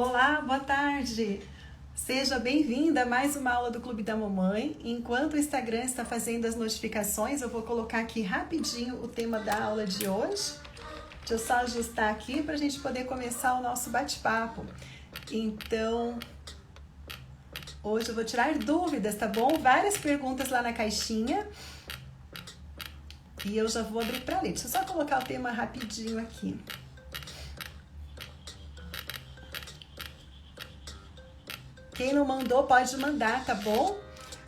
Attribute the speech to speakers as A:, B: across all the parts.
A: Olá, boa tarde! Seja bem-vinda a mais uma aula do Clube da Mamãe. Enquanto o Instagram está fazendo as notificações, eu vou colocar aqui rapidinho o tema da aula de hoje. Deixa eu só ajustar aqui para a gente poder começar o nosso bate-papo. Então, hoje eu vou tirar dúvidas, tá bom? Várias perguntas lá na caixinha. E eu já vou abrir para ler. Deixa eu só colocar o tema rapidinho aqui. Quem não mandou, pode mandar, tá bom?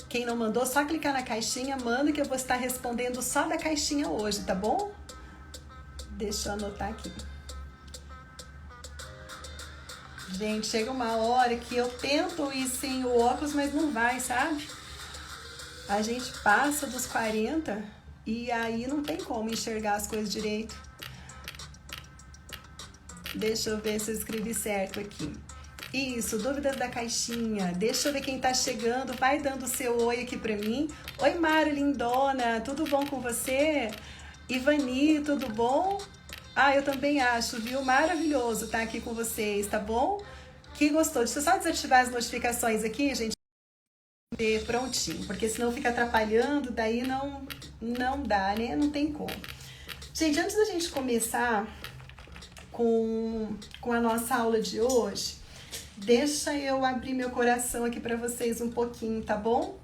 A: Quem não mandou, só clicar na caixinha, manda que eu vou estar respondendo só da caixinha hoje, tá bom? Deixa eu anotar aqui. Gente, chega uma hora que eu tento ir sem o óculos, mas não vai, sabe? A gente passa dos 40 e aí não tem como enxergar as coisas direito. Deixa eu ver se eu escrevi certo aqui. Isso, dúvidas da caixinha. Deixa eu ver quem tá chegando. Vai dando seu oi aqui pra mim. Oi, Mário, lindona. Tudo bom com você? Ivani, tudo bom? Ah, eu também acho, viu? Maravilhoso estar aqui com vocês, tá bom? Que gostou. Deixa eu só desativar as notificações aqui, gente. Prontinho, porque senão fica atrapalhando, daí não dá, né? Não tem como. Gente, antes da gente começar com a nossa aula de hoje, deixa eu abrir meu coração aqui para vocês um pouquinho, tá bom?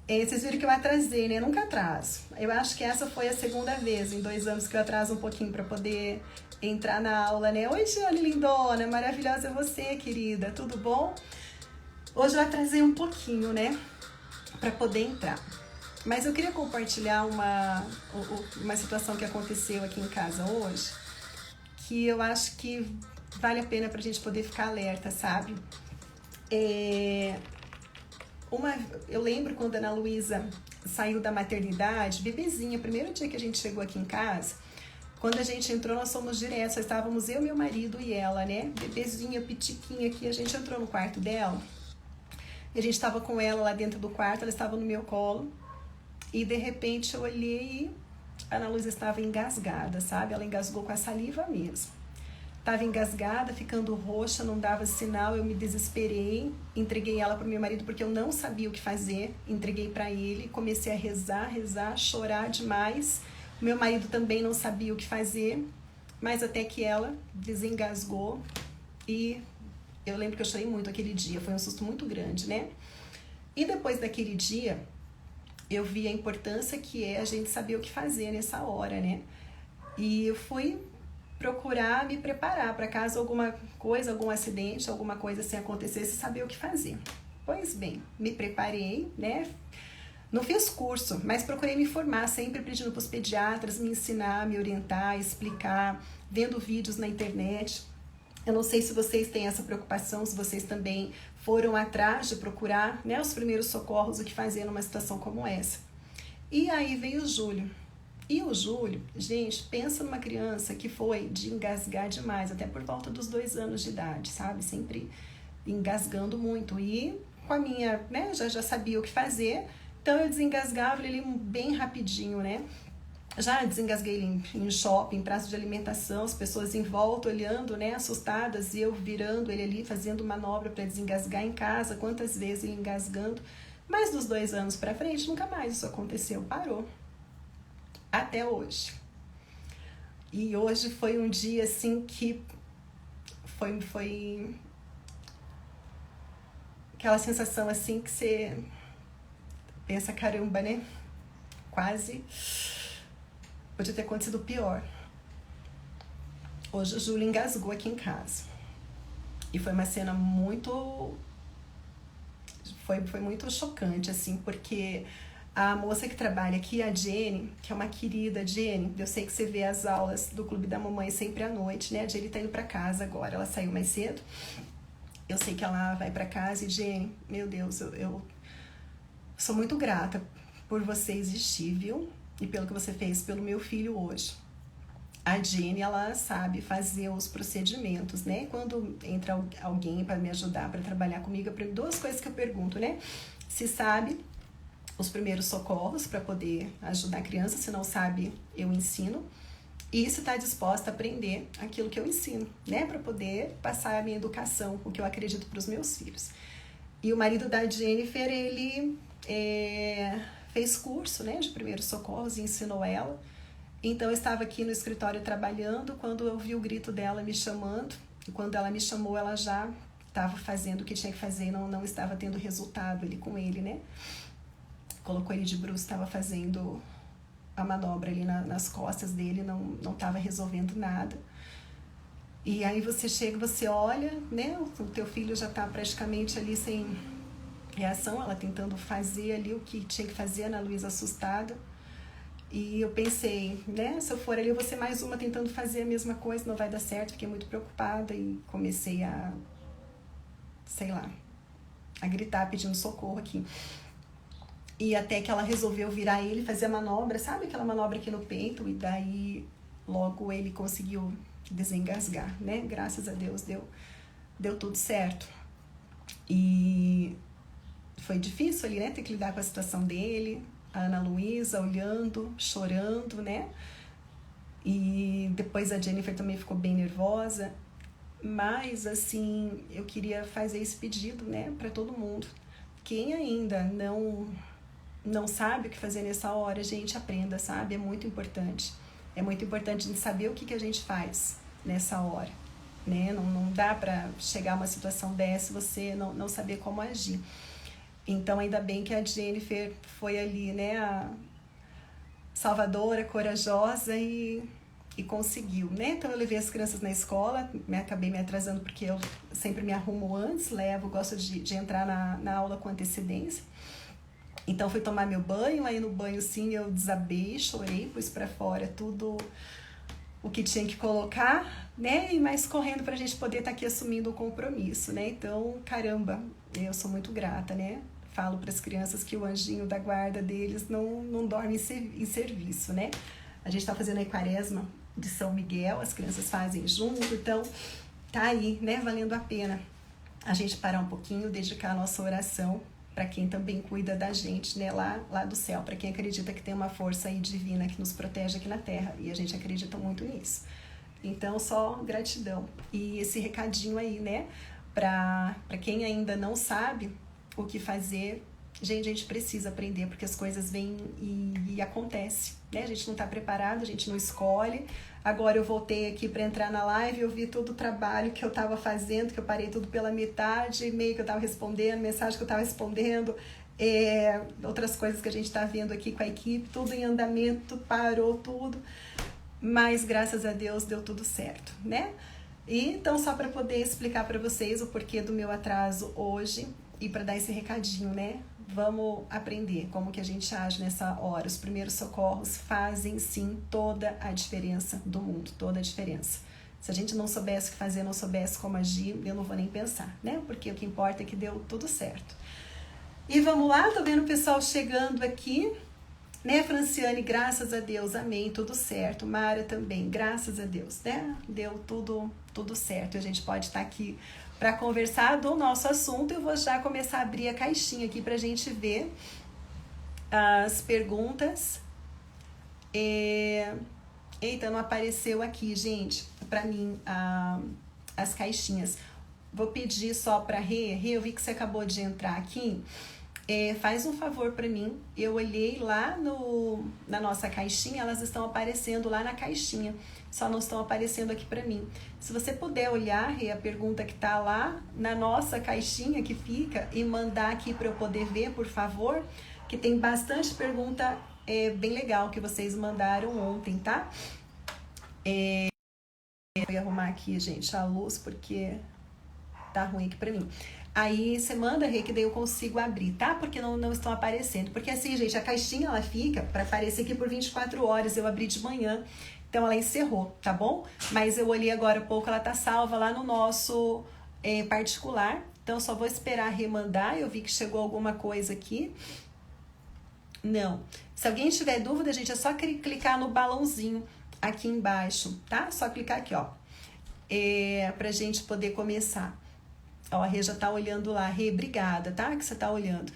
A: Vocês viram que eu atrasei, né? Eu nunca atraso. Eu acho que essa foi a segunda vez em 2 anos que eu atraso um pouquinho para poder entrar na aula, né? Oi, Giane lindona, maravilhosa é você, querida, tudo bom? Hoje eu atrasei um pouquinho, né? Para poder entrar. Mas eu queria compartilhar uma situação que aconteceu aqui em casa hoje, que eu acho que vale a pena pra gente poder ficar alerta, sabe? Eu lembro quando a Ana Luísa saiu da maternidade, bebezinha, primeiro dia que a gente chegou aqui em casa, quando a gente entrou, nós fomos direto, só estávamos eu, meu marido e ela, né? Bebezinha, pitiquinha aqui, a gente entrou no quarto dela, e a gente estava com ela lá dentro do quarto, ela estava no meu colo, e de repente eu olhei e a Ana Luísa estava engasgada, sabe? Ela engasgou com a saliva mesmo. Estava engasgada, ficando roxa, não dava sinal, eu me desesperei, entreguei ela para o meu marido porque eu não sabia o que fazer, entreguei para ele, comecei a rezar, chorar demais. O meu marido também não sabia o que fazer, mas até que ela desengasgou e eu lembro que eu chorei muito aquele dia, foi um susto muito grande, né? E depois daquele dia, eu vi a importância que é a gente saber o que fazer nessa hora, né? E eu fui procurar me preparar para caso alguma coisa, algum acidente, alguma coisa assim acontecesse, saber o que fazer. Pois bem, me preparei, né? Não fiz curso, mas procurei me informar, sempre pedindo para os pediatras me ensinar, me orientar, explicar, vendo vídeos na internet. Eu não sei se vocês têm essa preocupação, se vocês também foram atrás de procurar, né, os primeiros socorros, o que fazer numa situação como essa. E aí veio o Júlio. E o Júlio, gente, pensa numa criança que foi de engasgar demais, até por volta dos 2 anos de idade, sabe? Sempre engasgando muito. E com a minha, né, já sabia o que fazer, então eu desengasgava ele bem rapidinho, né? Já desengasguei ele em shopping, praça de alimentação, as pessoas em volta olhando, né, assustadas, e eu virando ele ali, fazendo manobra para desengasgar em casa, quantas vezes ele engasgando. Mas dos 2 anos para frente, nunca mais isso aconteceu, parou. Até hoje. E hoje foi um dia assim que foi aquela sensação assim que você pensa, caramba, né? Quase podia ter acontecido pior. Hoje o Júlio engasgou aqui em casa. E foi uma cena muito... Foi muito chocante, assim, porque a moça que trabalha aqui, a Jenny, que é uma querida, Jenny, eu sei que você vê as aulas do Clube da Mamãe sempre à noite, né? A Jenny tá indo pra casa agora, ela saiu mais cedo. Eu sei que ela vai pra casa e, Jenny, meu Deus, eu sou muito grata por você existir, viu? E pelo que você fez pelo meu filho hoje. A Jenny, ela sabe fazer os procedimentos, né? Quando entra alguém para me ajudar, para trabalhar comigo, 2 coisas que eu pergunto, né? Se sabe os primeiros socorros para poder ajudar a criança, se não sabe, eu ensino. E se está disposta a aprender aquilo que eu ensino, né? Para poder passar a minha educação, o que eu acredito para os meus filhos. E o marido da Jennifer, ele fez curso, né, de primeiros socorros e ensinou ela. Então eu estava aqui no escritório trabalhando quando eu vi o grito dela me chamando. E quando ela me chamou, ela já estava fazendo o que tinha que fazer e não estava tendo resultado ali com ele, né? Colocou ele de bruços, estava fazendo a manobra ali nas costas dele, não estava resolvendo nada. E aí você chega, você olha, né? O teu filho já está praticamente ali sem reação, ela tentando fazer ali o que tinha que fazer, a Ana Luísa assustada. E eu pensei, né? Se eu for ali, eu vou ser mais uma tentando fazer a mesma coisa, não vai dar certo. Fiquei muito preocupada e comecei a, sei lá, a gritar pedindo socorro aqui. E até que ela resolveu virar ele, fazer a manobra, sabe aquela manobra aqui no peito? E daí logo ele conseguiu desengasgar, né? Graças a Deus deu tudo certo. E foi difícil ali, né? Ter que lidar com a situação dele, a Ana Luísa olhando, chorando, né? E depois a Jennifer também ficou bem nervosa. Mas, assim, eu queria fazer esse pedido, né? Para todo mundo. Quem ainda não sabe o que fazer nessa hora, gente, aprenda, sabe? É muito importante. É muito importante a gente saber o que a gente faz nessa hora, né? Não dá para chegar a uma situação dessa e você não saber como agir. Então, ainda bem que a Jennifer foi ali, né? A salvadora, corajosa e conseguiu, né? Então, eu levei as crianças na escola, acabei me atrasando porque eu sempre me arrumo antes, gosto de entrar na aula com antecedência. Então, fui tomar meu banho, aí no banho, sim, eu desabei, chorei, pus pra fora tudo o que tinha que colocar, né? E mais correndo pra gente poder estar aqui assumindo o compromisso, né? Então, caramba, eu sou muito grata, né? Falo para as crianças que o anjinho da guarda deles não dorme em serviço, né? A gente tá fazendo a quaresma de São Miguel, as crianças fazem junto, então tá aí, né? Valendo a pena a gente parar um pouquinho, dedicar a nossa oração para quem também cuida da gente, né, lá do céu, para quem acredita que tem uma força aí divina que nos protege aqui na Terra, e a gente acredita muito nisso. Então, só gratidão. E esse recadinho aí, né, para quem ainda não sabe o que fazer, gente, a gente precisa aprender, porque as coisas vêm e acontecem, né? A gente não está preparado, a gente não escolhe. Agora eu voltei aqui para entrar na live, eu vi todo o trabalho que eu estava fazendo, que eu parei tudo pela metade, e-mail que eu estava respondendo, mensagem que eu estava respondendo, outras coisas que a gente está vendo aqui com a equipe, tudo em andamento, parou tudo, mas graças a Deus deu tudo certo, né? E então, só para poder explicar para vocês o porquê do meu atraso hoje e para dar esse recadinho, né? Vamos aprender como que a gente age nessa hora. Os primeiros socorros fazem, sim, toda a diferença do mundo, toda a diferença. Se a gente não soubesse o que fazer, não soubesse como agir, eu não vou nem pensar, né? Porque o que importa é que deu tudo certo. E vamos lá, tô vendo o pessoal chegando aqui, né? Franciane, graças a Deus, amém, tudo certo. Mara também, graças a Deus, né? Deu tudo certo. A gente pode estar aqui para conversar do nosso assunto. Eu vou já começar a abrir a caixinha aqui para a gente ver as perguntas. Eita, não apareceu aqui, gente, para mim as caixinhas. Vou pedir só para Rê, eu vi que você acabou de entrar aqui. Faz um favor para mim, eu olhei lá na nossa caixinha, elas estão aparecendo lá na caixinha, só não estão aparecendo aqui para mim. Se você puder olhar a pergunta que está lá na nossa caixinha que fica e mandar aqui para eu poder ver, por favor, que tem bastante pergunta bem legal que vocês mandaram ontem, tá? Eu vou arrumar aqui, gente, a luz, porque tá ruim aqui para mim. Aí você manda, Rê, que daí eu consigo abrir, tá? Porque não estão aparecendo. Porque assim, gente, a caixinha ela fica para aparecer aqui por 24 horas. Eu abri de manhã, então ela encerrou, tá bom? Mas eu olhei agora há pouco, ela tá salva lá no nosso particular. Então só vou esperar remandar. Eu vi que chegou alguma coisa aqui. Não. Se alguém tiver dúvida, gente, é só clicar no balãozinho aqui embaixo, tá? Só clicar aqui, ó. Pra gente poder começar. Ó, a Rê já tá olhando lá. Rê, obrigada, tá? Que você tá olhando.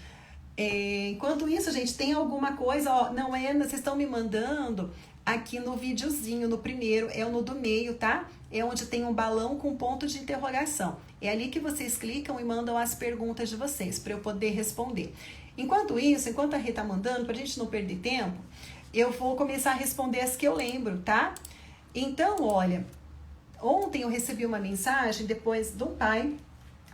A: Enquanto isso, gente, tem alguma coisa, ó, vocês estão me mandando aqui no videozinho, no primeiro, é o no do meio, tá? É onde tem um balão com ponto de interrogação. É ali que vocês clicam e mandam as perguntas de vocês, para eu poder responder. Enquanto isso, enquanto a Rê tá mandando, pra gente não perder tempo, eu vou começar a responder as que eu lembro, tá? Então, olha, ontem eu recebi uma mensagem depois de um pai,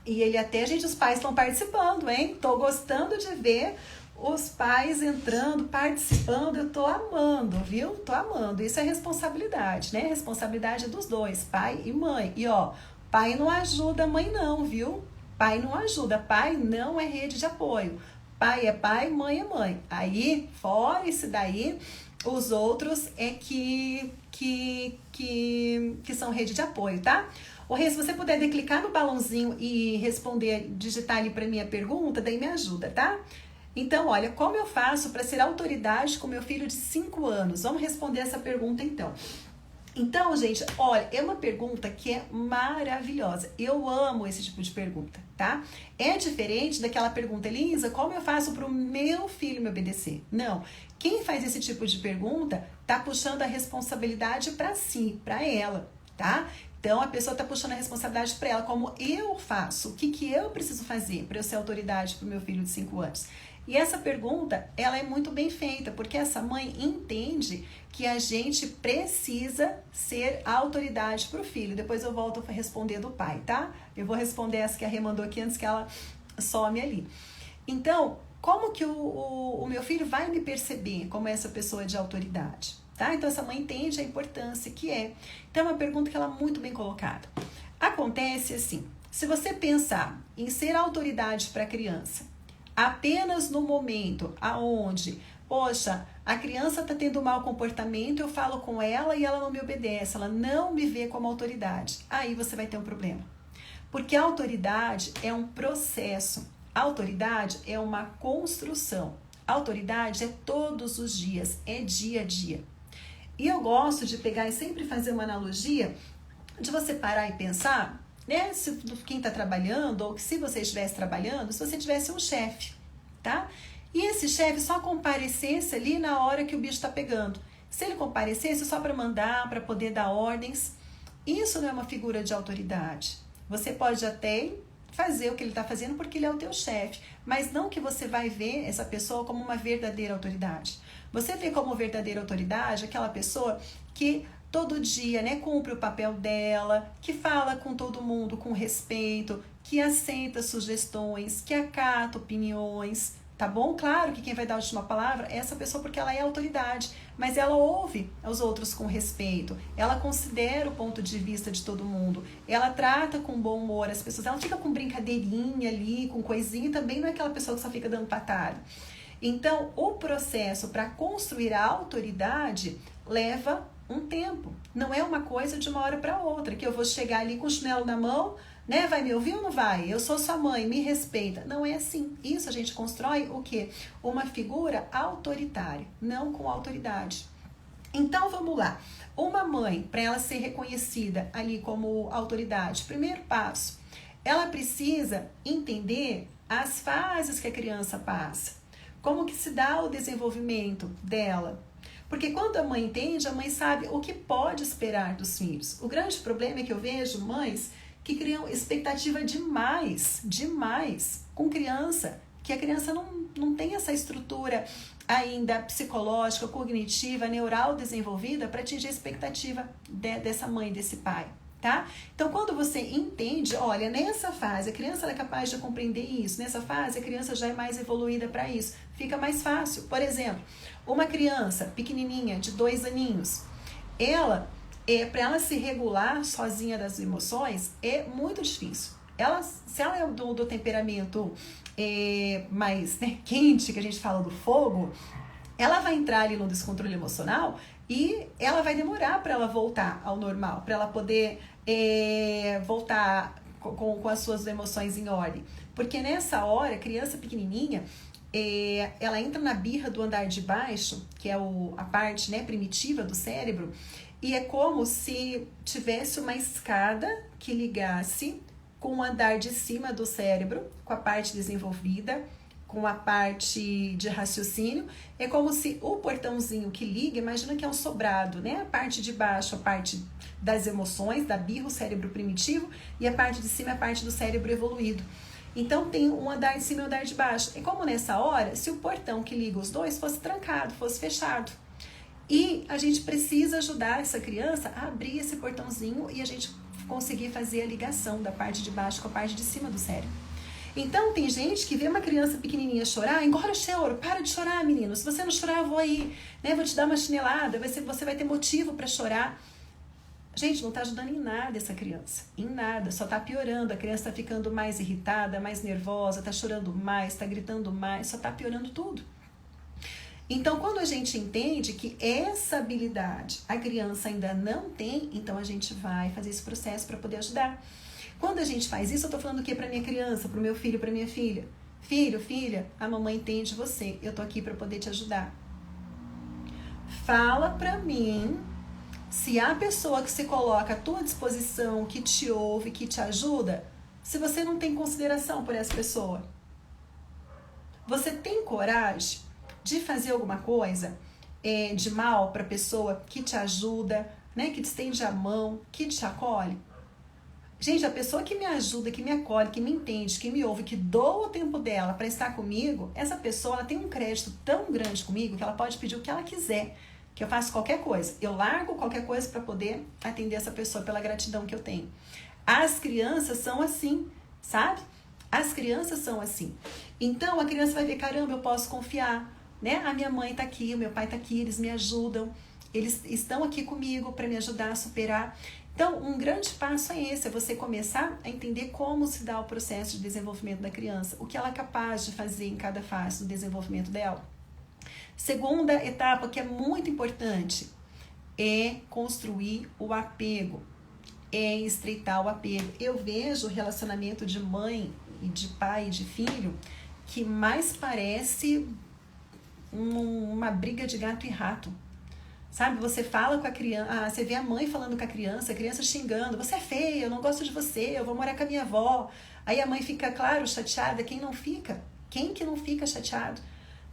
A: e ele até, gente, os pais estão participando, hein? Tô gostando de ver os pais entrando, participando, eu tô amando, viu? Tô amando. Isso é responsabilidade, né? Responsabilidade dos dois, pai e mãe. E ó, pai não ajuda a mãe não, viu? Pai não ajuda, pai não é rede de apoio. Pai é pai, mãe é mãe. Aí, fora esse daí, os outros é que são rede de apoio, tá? Ô Rê, se você puder clicar no balãozinho e responder, digitar ali para minha pergunta, daí me ajuda, tá? Então, olha, como eu faço para ser autoridade com meu filho de 5 anos? Vamos responder essa pergunta então. Então, gente, olha, é uma pergunta que é maravilhosa. Eu amo esse tipo de pergunta, tá? É diferente daquela pergunta, Elisa, como eu faço para o meu filho me obedecer? Não. Quem faz esse tipo de pergunta tá puxando a responsabilidade para si, para ela, tá? Então, a pessoa está puxando a responsabilidade para ela, como eu faço, o que eu preciso fazer para eu ser autoridade para o meu filho de 5 anos? E essa pergunta, ela é muito bem feita, porque essa mãe entende que a gente precisa ser a autoridade para o filho. Depois eu volto a responder do pai, tá? Eu vou responder essa que a Rê mandou aqui antes que ela some ali. Então, como que o meu filho vai me perceber como essa pessoa de autoridade? Tá? Então, essa mãe entende a importância que é. Então, é uma pergunta que ela é muito bem colocada. Acontece assim, se você pensar em ser autoridade para a criança, apenas no momento aonde, poxa, a criança está tendo um mau comportamento, eu falo com ela e ela não me obedece, ela não me vê como autoridade, aí você vai ter um problema. Porque a autoridade é um processo, a autoridade é uma construção, a autoridade é todos os dias, é dia a dia. E eu gosto de pegar e sempre fazer uma analogia de você parar e pensar, né? Se quem está trabalhando, ou se você estivesse trabalhando, se você tivesse um chefe, tá? E esse chefe só comparecesse ali na hora que o bicho está pegando. Se ele comparecesse só para mandar, para poder dar ordens, isso não é uma figura de autoridade. Você pode até fazer o que ele está fazendo porque ele é o teu chefe, mas não que você vai ver essa pessoa como uma verdadeira autoridade. Você vê como verdadeira autoridade aquela pessoa que todo dia, né, cumpre o papel dela, que fala com todo mundo com respeito, que aceita sugestões, que acata opiniões, tá bom? Claro que quem vai dar a última palavra é essa pessoa porque ela é autoridade, mas ela ouve os outros com respeito, ela considera o ponto de vista de todo mundo, ela trata com bom humor as pessoas, ela fica com brincadeirinha ali, com coisinha, e também não é aquela pessoa que só fica dando patada. Então, o processo para construir a autoridade leva um tempo. Não é uma coisa de uma hora para outra, que eu vou chegar ali com o chinelo na mão, né? Vai me ouvir ou não vai? Eu sou sua mãe, me respeita. Não é assim. Isso a gente constrói o quê? Uma figura autoritária, não com autoridade. Então, vamos lá. Uma mãe, para ela ser reconhecida ali como autoridade, primeiro passo, ela precisa entender as fases que a criança passa. Como que se dá o desenvolvimento dela? Porque quando a mãe entende, a mãe sabe o que pode esperar dos filhos. O grande problema é que eu vejo mães que criam expectativa demais com criança, que a criança não tem essa estrutura ainda psicológica, cognitiva, neural desenvolvida para atingir a expectativa dessa mãe, desse pai. Tá? Então, quando você entende, olha, nessa fase a criança é capaz de compreender isso, nessa fase a criança já é mais evoluída para isso, fica mais fácil. Por exemplo, uma criança pequenininha de 2 aninhos, para ela se regular sozinha das emoções é muito difícil. Se ela é do temperamento mais, né, quente, que a gente fala do fogo, ela vai entrar ali no descontrole emocional e ela vai demorar para ela voltar ao normal, para ela poder voltar com as suas emoções em ordem. Porque nessa hora, a criança pequenininha, ela entra na birra do andar de baixo, que é a parte, né, primitiva do cérebro, e é como se tivesse uma escada que ligasse com o andar de cima do cérebro, com a parte desenvolvida, com a parte de raciocínio. É como se o portãozinho que liga, imagina que é um sobrado, né? A parte de baixo, a parte das emoções, da birra, o cérebro primitivo, e a parte de cima, a parte do cérebro evoluído. Então tem um andar de cima e um andar de baixo. É como nessa hora, se o portão que liga os dois fosse trancado, fosse fechado. E a gente precisa ajudar essa criança a abrir esse portãozinho e a gente conseguir fazer a ligação da parte de baixo com a parte de cima do cérebro. Então tem gente que vê uma criança pequenininha chorar, engole o choro, para de chorar, menino. Se você não chorar, eu vou aí, né? Vou te dar uma chinelada, você vai ter motivo para chorar. Gente, não está ajudando em nada essa criança, em nada, só está piorando. A criança está ficando mais irritada, mais nervosa, está chorando mais, está gritando mais, só está piorando tudo. Então, quando a gente entende que essa habilidade a criança ainda não tem, então a gente vai fazer esse processo para poder ajudar. Quando a gente faz isso, eu estou falando o quê para minha criança, para o meu filho, para minha filha? Filho, filha, a mamãe entende você, eu estou aqui para poder te ajudar. Fala para mim se a pessoa que se coloca à tua disposição, que te ouve, que te ajuda, se você não tem consideração por essa pessoa. Você tem coragem de fazer alguma coisa de mal para a pessoa que te ajuda, né, que te estende a mão, que te acolhe? Gente, a pessoa que me ajuda, que me acolhe, que me entende, que me ouve, que doa o tempo dela para estar comigo, essa pessoa ela tem um crédito tão grande comigo que ela pode pedir o que ela quiser, que eu faço qualquer coisa. Eu largo qualquer coisa para poder atender essa pessoa pela gratidão que eu tenho. As crianças são assim, sabe? As crianças são assim. Então, a criança vai ver, caramba, eu posso confiar, né? A minha mãe tá aqui, o meu pai tá aqui, eles me ajudam, eles estão aqui comigo para me ajudar a superar. Então, um grande passo é esse, é você começar a entender como se dá o processo de desenvolvimento da criança, o que ela é capaz de fazer em cada fase do desenvolvimento dela. Segunda etapa, que é muito importante, é construir o apego, é estreitar o apego. Eu vejo o relacionamento de mãe e de pai e de filho que mais parece uma briga de gato e rato. Sabe, você fala com a criança, você vê a mãe falando com a criança xingando, você é feia, eu não gosto de você, eu vou morar com a minha avó. Aí a mãe fica, claro, chateada. Quem não fica? Quem que não fica chateado?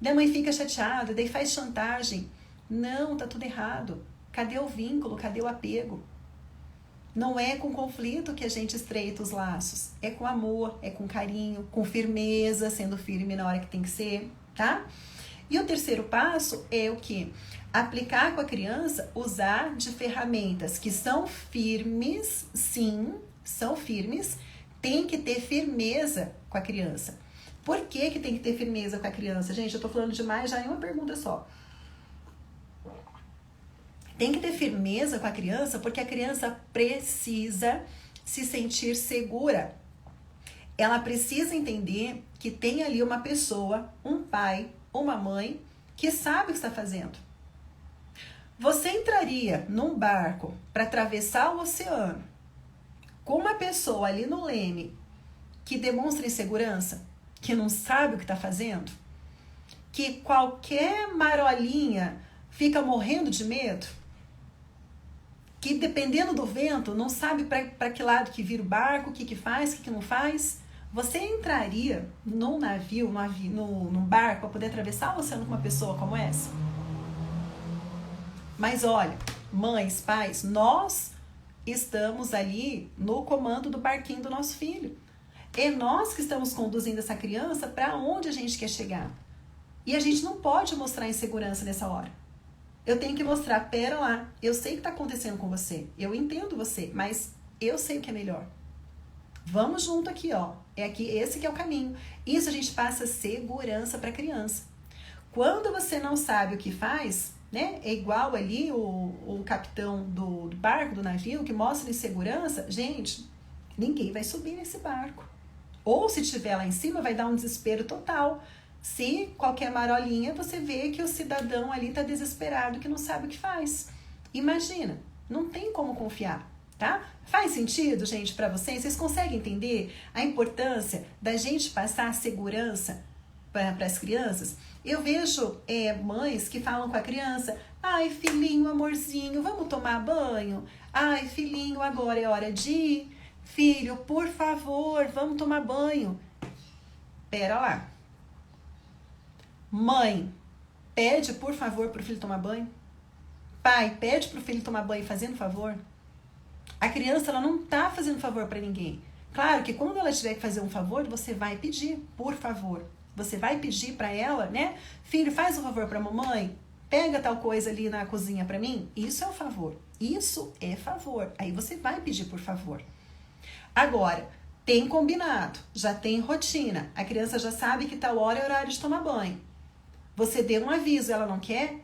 A: Daí a mãe fica chateada, daí faz chantagem. Não, tá tudo errado. Cadê o vínculo? Cadê o apego? Não é com conflito que a gente estreita os laços. É com amor, é com carinho, com firmeza, sendo firme na hora que tem que ser, tá? E o terceiro passo é o quê? Aplicar com a criança, usar de ferramentas que são firmes, sim, são firmes, tem que ter firmeza com a criança. Por que que tem que ter firmeza com a criança? Gente, eu tô falando demais já em uma pergunta só. Tem que ter firmeza com a criança porque a criança precisa se sentir segura. Ela precisa entender que tem ali uma pessoa, um pai, uma mãe, que sabe o que está fazendo. Você entraria num barco para atravessar o oceano com uma pessoa ali no leme que demonstra insegurança, que não sabe o que está fazendo, que qualquer marolinha fica morrendo de medo, que dependendo do vento não sabe para que lado que vira o barco, o que faz, o que não faz? Você entraria num navio, num barco para poder atravessar o oceano com uma pessoa como essa? Mas olha, mães, pais, nós estamos ali no comando do barquinho do nosso filho. É nós que estamos conduzindo essa criança para onde a gente quer chegar. E a gente não pode mostrar insegurança nessa hora. Eu tenho que mostrar, pera lá, eu sei o que está acontecendo com você, eu entendo você, mas eu sei o que é melhor. Vamos junto aqui, ó. É aqui, esse que é o caminho. Isso a gente passa segurança para a criança. Quando você não sabe o que faz, né? É igual ali o capitão do barco, do navio, que mostra insegurança. Gente, ninguém vai subir nesse barco. Ou se estiver lá em cima, vai dar um desespero total. Se qualquer marolinha, você vê que o cidadão ali está desesperado, que não sabe o que faz. Imagina, não tem como confiar, tá? Faz sentido, gente, para vocês? Vocês conseguem entender a importância da gente passar segurança para as crianças? Eu vejo mães que falam com a criança, ai filhinho, amorzinho, vamos tomar banho? Ai filhinho, agora é hora de ir. Filho, por favor, vamos tomar banho. Pera lá. Mãe, pede por favor pro filho tomar banho. Pai, pede pro filho tomar banho fazendo favor. A criança, ela não tá fazendo favor para ninguém. Claro que quando ela tiver que fazer um favor, você vai pedir, por favor. Você vai pedir para ela, né? Filho, faz um favor para mamãe. Pega tal coisa ali na cozinha para mim. Isso é um favor. Isso é favor. Aí você vai pedir por favor. Agora, tem combinado, já tem rotina. A criança já sabe que tal hora é horário de tomar banho. Você deu um aviso, ela não quer?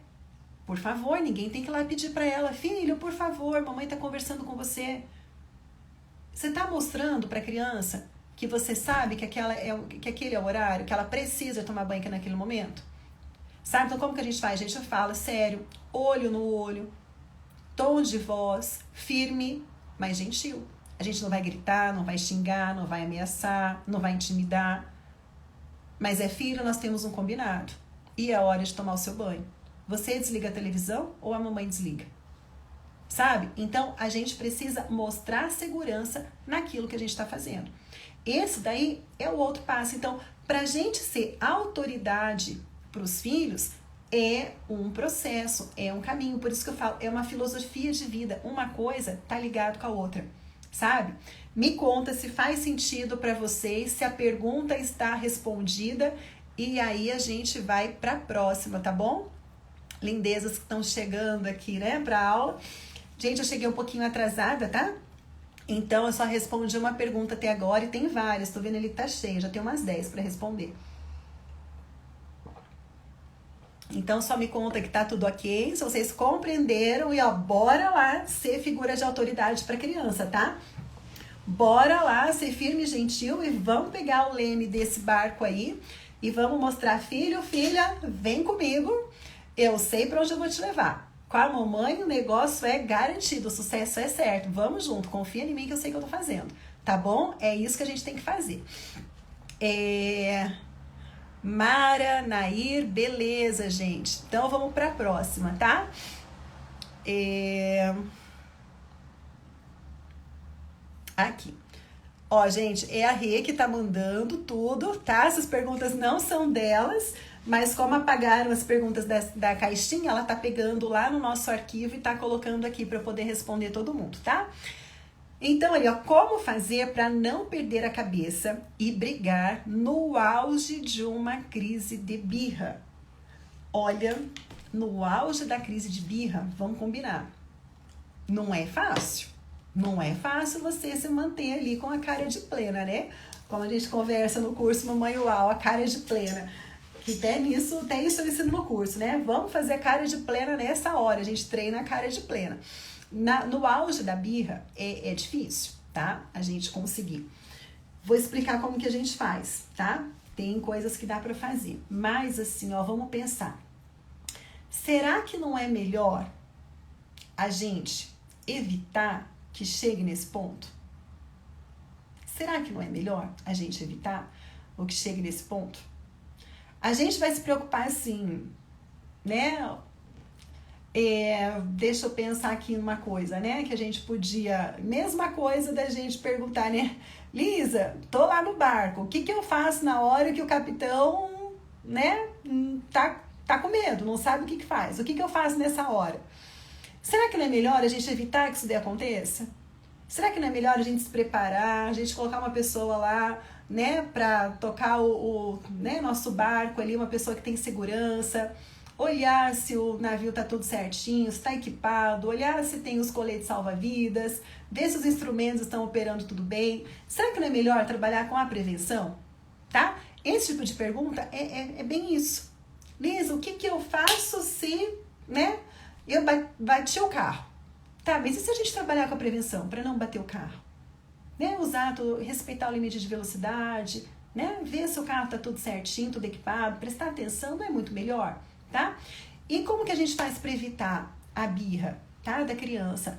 A: Por favor, ninguém tem que ir lá pedir para ela. Filho, por favor, mamãe está conversando com você. Você está mostrando para a criança que você sabe que aquele é o horário, que ela precisa tomar banho naquele momento? Sabe? Então, como que a gente faz? A gente fala sério, olho no olho, tom de voz, firme, mas gentil. A gente não vai gritar, não vai xingar, não vai ameaçar, não vai intimidar. Mas filho, nós temos um combinado. E é hora de tomar o seu banho. Você desliga a televisão ou a mamãe desliga? Sabe? Então, a gente precisa mostrar segurança naquilo que a gente está fazendo. Esse daí é o outro passo. Então, para a gente ser autoridade para os filhos, é um processo, é um caminho. Por isso que eu falo, é uma filosofia de vida. Uma coisa tá ligado com a outra, sabe? Me conta se faz sentido para vocês, se a pergunta está respondida, e aí a gente vai para a próxima, tá bom? Lindezas que estão chegando aqui, né, para aula. Gente, eu cheguei um pouquinho atrasada, tá? Então, eu só respondi uma pergunta até agora e tem várias. Tô vendo ele que tá cheio, já tem umas 10 para responder. Então, só me conta que tá tudo ok, se vocês compreenderam e, ó, bora lá ser figura de autoridade para criança, tá? Bora lá ser firme e gentil e vamos pegar o leme desse barco aí e vamos mostrar, filho, filha, vem comigo, eu sei para onde eu vou te levar. Com a mamãe o negócio é garantido, o sucesso é certo. Vamos junto, confia em mim que eu sei o que eu tô fazendo. Tá bom? É isso que a gente tem que fazer. Mara, Nair, beleza, gente. Então vamos pra próxima, tá? Aqui. Ó, gente, é a Rê que tá mandando tudo, tá? Essas perguntas não são delas, mas como apagaram as perguntas da caixinha, ela tá pegando lá no nosso arquivo e tá colocando aqui para eu poder responder todo mundo, tá? Então, ali, ó, como fazer para não perder a cabeça e brigar no auge de uma crise de birra? Olha, no auge da crise de birra, vamos combinar, não é fácil. Não é fácil você se manter ali com a cara de plena, né? Como a gente conversa no curso Mamãe Uau, a cara de plena. Que até isso eu ensino no curso, né? Vamos fazer a cara de plena nessa hora, a gente treina a cara de plena. No auge da birra é difícil, tá? A gente conseguir. Vou explicar como que a gente faz, tá? Tem coisas que dá pra fazer. Mas assim, ó, vamos pensar. Será que não é melhor a gente evitar que chegue nesse ponto? Será que não é melhor a gente evitar o que chegue nesse ponto? A gente vai se preocupar assim, né? Deixa eu pensar aqui numa coisa, né? Que a gente podia... Mesma coisa da gente perguntar, né? Lisa, tô lá no barco, o que eu faço na hora que o capitão, né? Tá com medo, não sabe o que faz. O que eu faço nessa hora? Será que não é melhor a gente evitar que isso daí aconteça? Será que não é melhor a gente se preparar, a gente colocar uma pessoa lá, né, para tocar o nosso barco ali, uma pessoa que tem segurança, olhar se o navio tá tudo certinho, se tá equipado, olhar se tem os coletes salva-vidas, ver se os instrumentos estão operando tudo bem. Será que não é melhor trabalhar com a prevenção? Tá? Esse tipo de pergunta é bem isso. Lisa, o que eu faço se, né, eu bati o carro? Tá, mas e se a gente trabalhar com a prevenção para não bater o carro? Né? Respeitar o limite de velocidade, né? Ver se o carro tá tudo certinho, tudo equipado, prestar atenção não é muito melhor, tá? E como que a gente faz para evitar a birra, tá, da criança?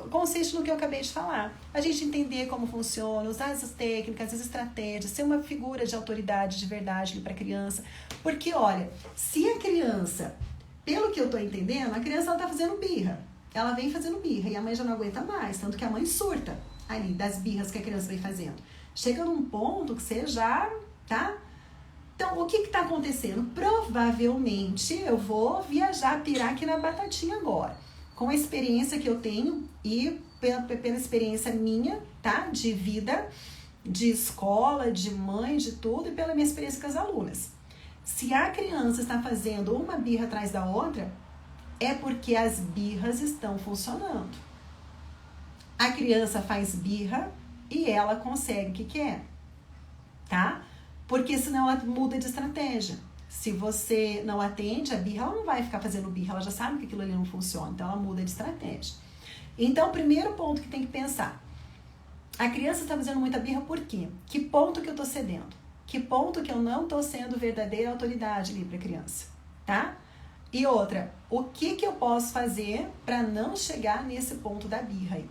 A: Consiste no que eu acabei de falar. A gente entender como funciona, usar essas técnicas, essas estratégias, ser uma figura de autoridade de verdade para a criança. Porque, olha, se a criança, pelo que eu tô entendendo, a criança ela tá fazendo birra. Ela vem fazendo birra e a mãe já não aguenta mais, tanto que a mãe surta ali das birras que a criança vem fazendo. Chega num ponto que você já, tá? Então, o que está acontecendo? Provavelmente eu vou viajar, pirar aqui na batatinha agora. Com a experiência que eu tenho e pela experiência minha, tá? De vida, de escola, de mãe, de tudo, e pela minha experiência com as alunas. Se a criança está fazendo uma birra atrás da outra, é porque as birras estão funcionando. A criança faz birra e ela consegue o que quer, tá? Porque senão ela muda de estratégia. Se você não atende a birra, ela não vai ficar fazendo birra, ela já sabe que aquilo ali não funciona, então ela muda de estratégia. Então, o primeiro ponto que tem que pensar, a criança está fazendo muita birra por quê? Que ponto que eu estou cedendo? Que ponto que eu não estou sendo verdadeira autoridade ali para a criança, tá? E outra, o que eu posso fazer para não chegar nesse ponto da birra aí?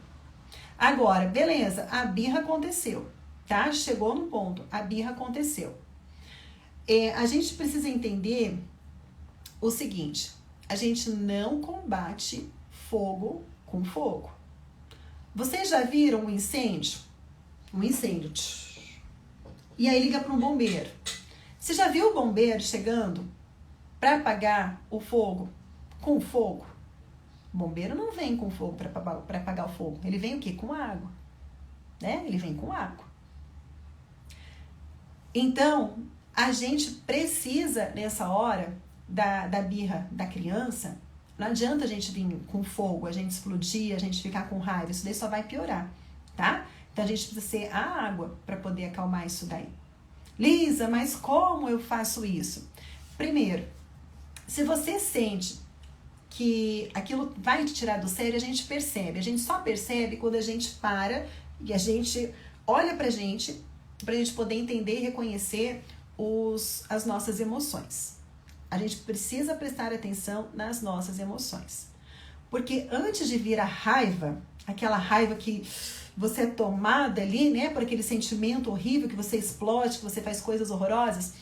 A: Agora, beleza, a birra aconteceu, tá? Chegou no ponto, a birra aconteceu. A gente precisa entender o seguinte, a gente não combate fogo com fogo. Vocês já viram um incêndio? Um incêndio. E aí liga para um bombeiro. Você já viu o bombeiro chegando para apagar o fogo com fogo? O bombeiro não vem com fogo para apagar o fogo. Ele vem o quê? Com água. Né? Ele vem com água. Então, a gente precisa, nessa hora da birra da criança, não adianta a gente vir com fogo, a gente explodir, a gente ficar com raiva. Isso daí só vai piorar, tá? Então, a gente precisa ser a água para poder acalmar isso daí. Lisa, mas como eu faço isso? Primeiro, se você sente que aquilo vai te tirar do sério, a gente percebe. A gente só percebe quando a gente para e a gente olha pra gente poder entender e reconhecer as nossas emoções. A gente precisa prestar atenção nas nossas emoções. Porque antes de vir a raiva, aquela raiva que você é tomada ali, né, por aquele sentimento horrível que você explode, que você faz coisas horrorosas,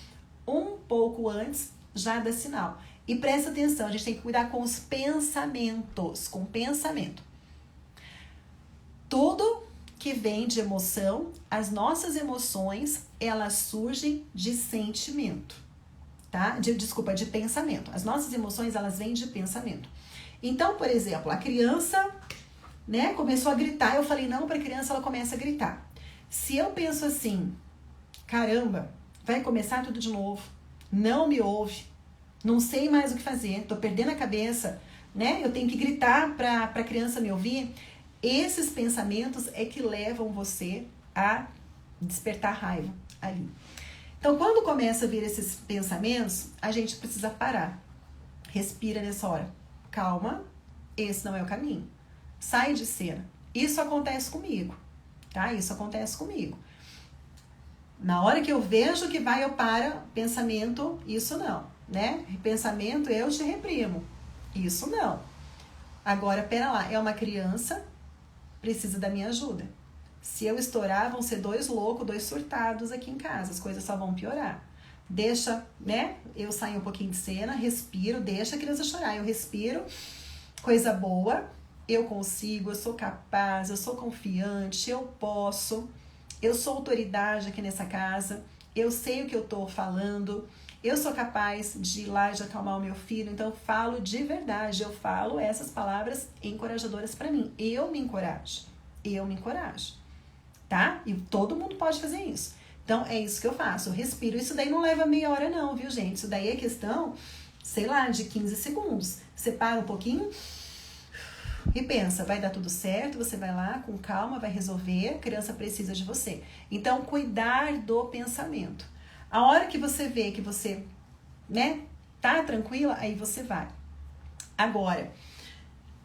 A: um pouco antes já dá sinal. E presta atenção, a gente tem que cuidar com os pensamentos, com pensamento. Tudo que vem de emoção, as nossas emoções, elas surgem de sentimento, tá? De pensamento. As nossas emoções, elas vêm de pensamento. Então, por exemplo, a criança, né, começou a gritar, eu falei não para a criança, ela começa a gritar. Se eu penso assim, caramba, vai começar tudo de novo, não me ouve, não sei mais o que fazer, tô perdendo a cabeça, né? Eu tenho que gritar para a criança me ouvir. Esses pensamentos é que levam você a despertar raiva ali. Então, quando começa a vir esses pensamentos, a gente precisa parar. Respira nessa hora. Calma, esse não é o caminho. Sai de cena. Isso acontece comigo, tá? Isso acontece comigo. Na hora que eu vejo que vai, eu paro. Pensamento, isso não, né? Pensamento, eu te reprimo. Isso não. Agora, pera lá, é uma criança, precisa da minha ajuda. Se eu estourar, vão ser 2 loucos, 2 surtados aqui em casa. As coisas só vão piorar. Deixa, né? Eu saio um pouquinho de cena, respiro, deixa a criança chorar. Eu respiro, coisa boa, eu consigo, eu sou capaz, eu sou confiante, eu posso, eu sou autoridade aqui nessa casa, eu sei o que eu tô falando, eu sou capaz de ir lá e de acalmar o meu filho, então eu falo de verdade, eu falo essas palavras encorajadoras para mim. Eu me encorajo, tá? E todo mundo pode fazer isso. Então, é isso que eu faço, eu respiro. Isso daí não leva meia hora não, viu, gente? Isso daí é questão, sei lá, de 15 segundos. Você para um pouquinho e pensa, vai dar tudo certo, você vai lá com calma, vai resolver, a criança precisa de você. Então, cuidar do pensamento. A hora que você vê que você, né, tá tranquila, aí você vai. Agora,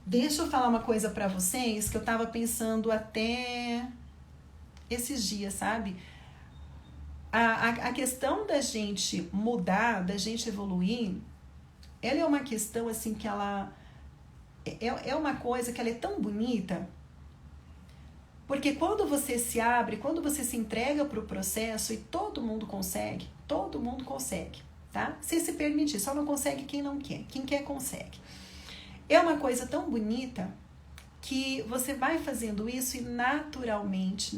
A: deixa eu falar uma coisa pra vocês que eu tava pensando até esses dias, sabe? A questão da gente mudar, da gente evoluir, ela é uma questão assim que ela é uma coisa que ela é tão bonita, porque quando você se abre, quando você se entrega para o processo, e todo mundo consegue, tá? Se se permitir, só não consegue quem não quer, quem quer consegue. É uma coisa tão bonita que você vai fazendo isso e naturalmente,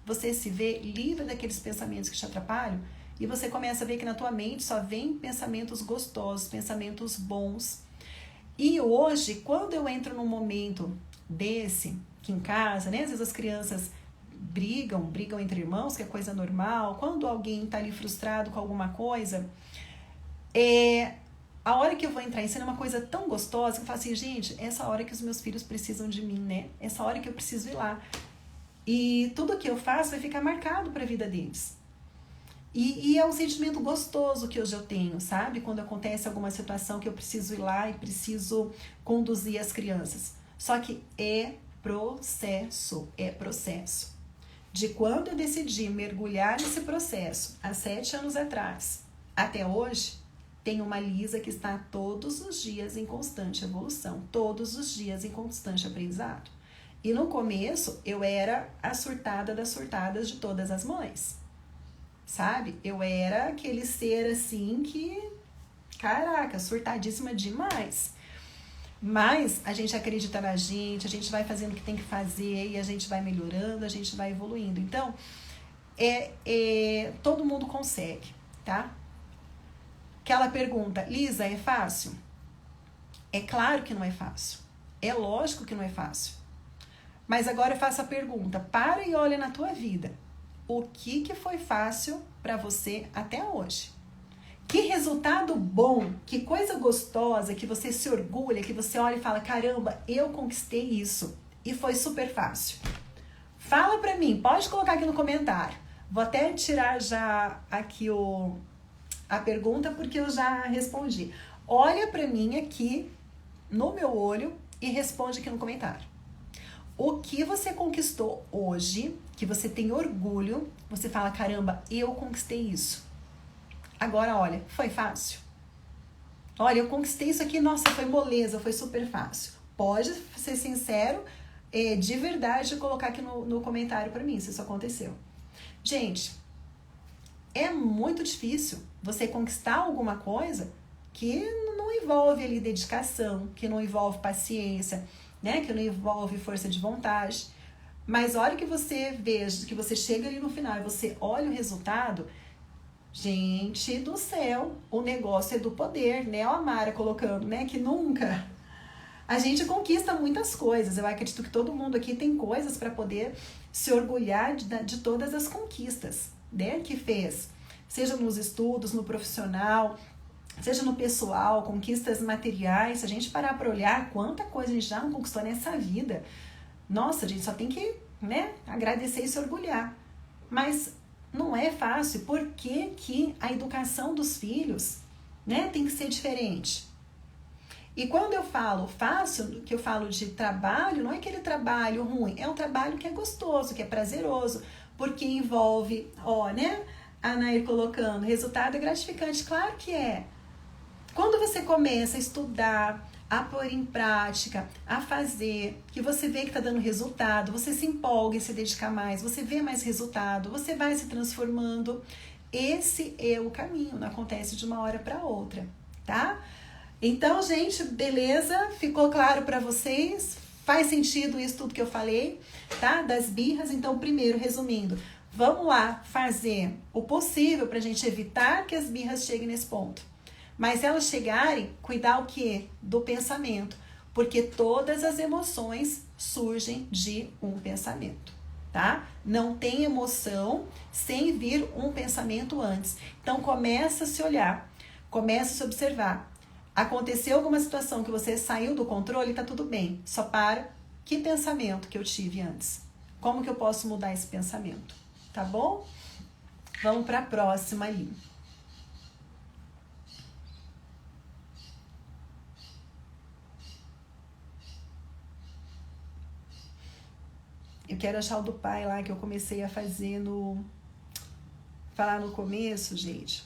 A: você se vê livre daqueles pensamentos que te atrapalham E você começa a ver que na tua mente só vem pensamentos gostosos, pensamentos bons. E hoje, quando eu entro num momento desse, que em casa, né? Às vezes as crianças brigam entre irmãos, que é coisa normal. Quando alguém tá ali frustrado com alguma coisa, a hora que eu vou entrar em cena é uma coisa tão gostosa que eu falo assim, gente, essa hora que os meus filhos precisam de mim, né? Essa hora que eu preciso ir lá. E tudo que eu faço vai ficar marcado para a vida deles. E é um sentimento gostoso que hoje eu tenho, sabe? Quando acontece alguma situação que eu preciso ir lá e preciso conduzir as crianças. Só que é processo. De quando eu decidi mergulhar nesse processo, há 7 anos atrás, até hoje, tem uma Lisa que está todos os dias em constante evolução, todos os dias em constante aprendizado. E no começo, eu era a surtada das surtadas de todas as mães, sabe? Eu era aquele ser assim que, caraca, surtadíssima demais. Mas a gente acredita na gente, a gente vai fazendo o que tem que fazer e a gente vai melhorando, a gente vai evoluindo. Então, todo mundo consegue, tá? Aquela pergunta, Lisa, é fácil? É claro que não é fácil. É lógico que não é fácil. Mas agora eu faço a pergunta, para e olha na tua vida. O que foi fácil para você até hoje? Que resultado bom, que coisa gostosa, que você se orgulha, que você olha e fala, caramba, eu conquistei isso e foi super fácil. Fala pra mim, pode colocar aqui no comentário. Vou até tirar já aqui a pergunta porque eu já respondi. Olha pra mim aqui no meu olho e responde aqui no comentário. O que você conquistou hoje, que você tem orgulho, você fala, caramba, eu conquistei isso. Agora, olha, foi fácil? Olha, eu conquistei isso aqui, nossa, foi moleza, foi super fácil. Pode ser sincero, de verdade, colocar aqui no comentário pra mim se isso aconteceu. Gente, é muito difícil você conquistar alguma coisa que não envolve ali dedicação, que não envolve paciência, né? Que não envolve força de vontade. Mas a hora que você veja, que você chega ali no final e você olha o resultado, gente do céu, o negócio é do poder, né? A Mara colocando, né? Que nunca a gente conquista muitas coisas. Eu acredito que todo mundo aqui tem coisas para poder se orgulhar de todas as conquistas, né? Que fez, seja nos estudos, no profissional, seja no pessoal, conquistas materiais. Se a gente parar para olhar quanta coisa a gente já não conquistou nessa vida, nossa, a gente só tem que, né, agradecer e se orgulhar. Mas não é fácil. Por que a educação dos filhos, né, tem que ser diferente? E quando eu falo fácil, que eu falo de trabalho, não é aquele trabalho ruim, é um trabalho que é gostoso, que é prazeroso, porque envolve, né, a Nair colocando, resultado é gratificante, claro que é. Quando você começa a estudar, a pôr em prática, a fazer, que você vê que está dando resultado, você se empolga em se dedicar mais, você vê mais resultado, você vai se transformando. Esse é o caminho, não acontece de uma hora para outra, tá? Então, gente, beleza? Ficou claro para vocês? Faz sentido isso tudo que eu falei, tá? Das birras. Então, primeiro, resumindo, vamos lá fazer o possível para a gente evitar que as birras cheguem nesse ponto. Mas se elas chegarem, cuidar o quê? Do pensamento. Porque todas as emoções surgem de um pensamento, tá? Não tem emoção sem vir um pensamento antes. Então, começa a se olhar, começa a se observar. Aconteceu alguma situação que você saiu do controle, tá tudo bem. Só para, que pensamento que eu tive antes? Como que eu posso mudar esse pensamento? Tá bom? Vamos para a próxima ali. Eu quero achar o do pai lá que eu comecei a fazer falar no começo, gente.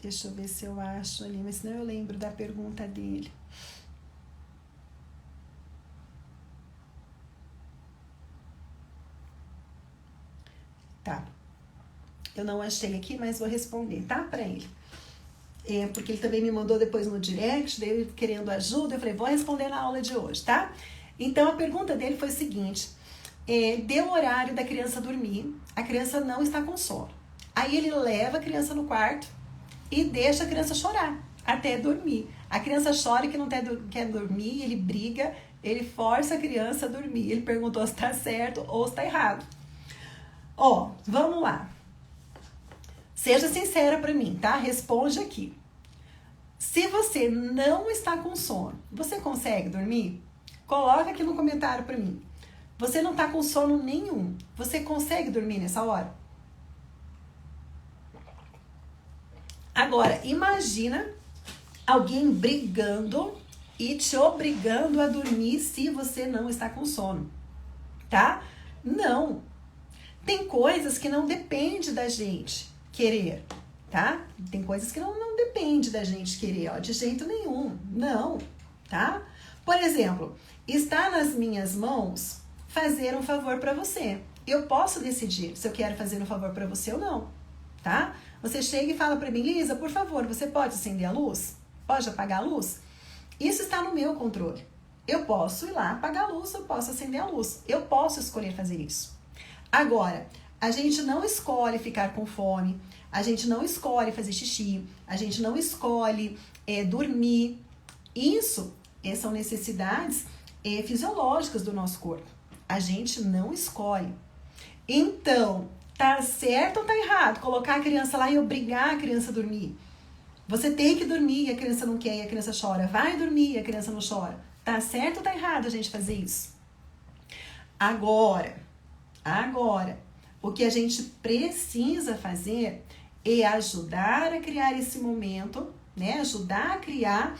A: Deixa eu ver se eu acho ali, mas senão eu lembro da pergunta dele. Tá. Eu não achei aqui, mas vou responder, tá? Para ele. porque ele também me mandou depois no direct, dele querendo ajuda. Eu falei, vou responder na aula de hoje, tá? Então, a pergunta dele foi o seguinte, deu o horário da criança dormir, a criança não está com sono. Aí ele leva a criança no quarto e deixa a criança chorar até dormir. A criança chora que não quer dormir, ele briga, ele força a criança a dormir. Ele perguntou se está certo ou se está errado. Ó, vamos lá. Seja sincera para mim, tá? Responde aqui. Se você não está com sono, você consegue dormir? Coloca aqui no comentário para mim. Você não está com sono nenhum. Você consegue dormir nessa hora? Agora, imagina alguém brigando e te obrigando a dormir se você não está com sono, tá? Não. Tem coisas que não depende da gente querer, tá? Tem coisas que não depende da gente querer, ó, de jeito nenhum. Não, tá? Por exemplo, está nas minhas mãos fazer um favor para você. Eu posso decidir se eu quero fazer um favor para você ou não, tá? Você chega e fala para mim, Lisa, por favor, você pode acender a luz? Pode apagar a luz? Isso está no meu controle. Eu posso ir lá apagar a luz, eu posso acender a luz. Eu posso escolher fazer isso. Agora, a gente não escolhe ficar com fome, a gente não escolhe fazer xixi, a gente não escolhe dormir. Isso são necessidades fisiológicas do nosso corpo. A gente não escolhe. Então, tá certo ou tá errado colocar a criança lá e obrigar a criança a dormir? Você tem que dormir e a criança não quer e a criança chora. Vai dormir e a criança não chora. Tá certo ou tá errado a gente fazer isso? Agora, o que a gente precisa fazer é ajudar a criar esse momento, né? Ajudar a criar,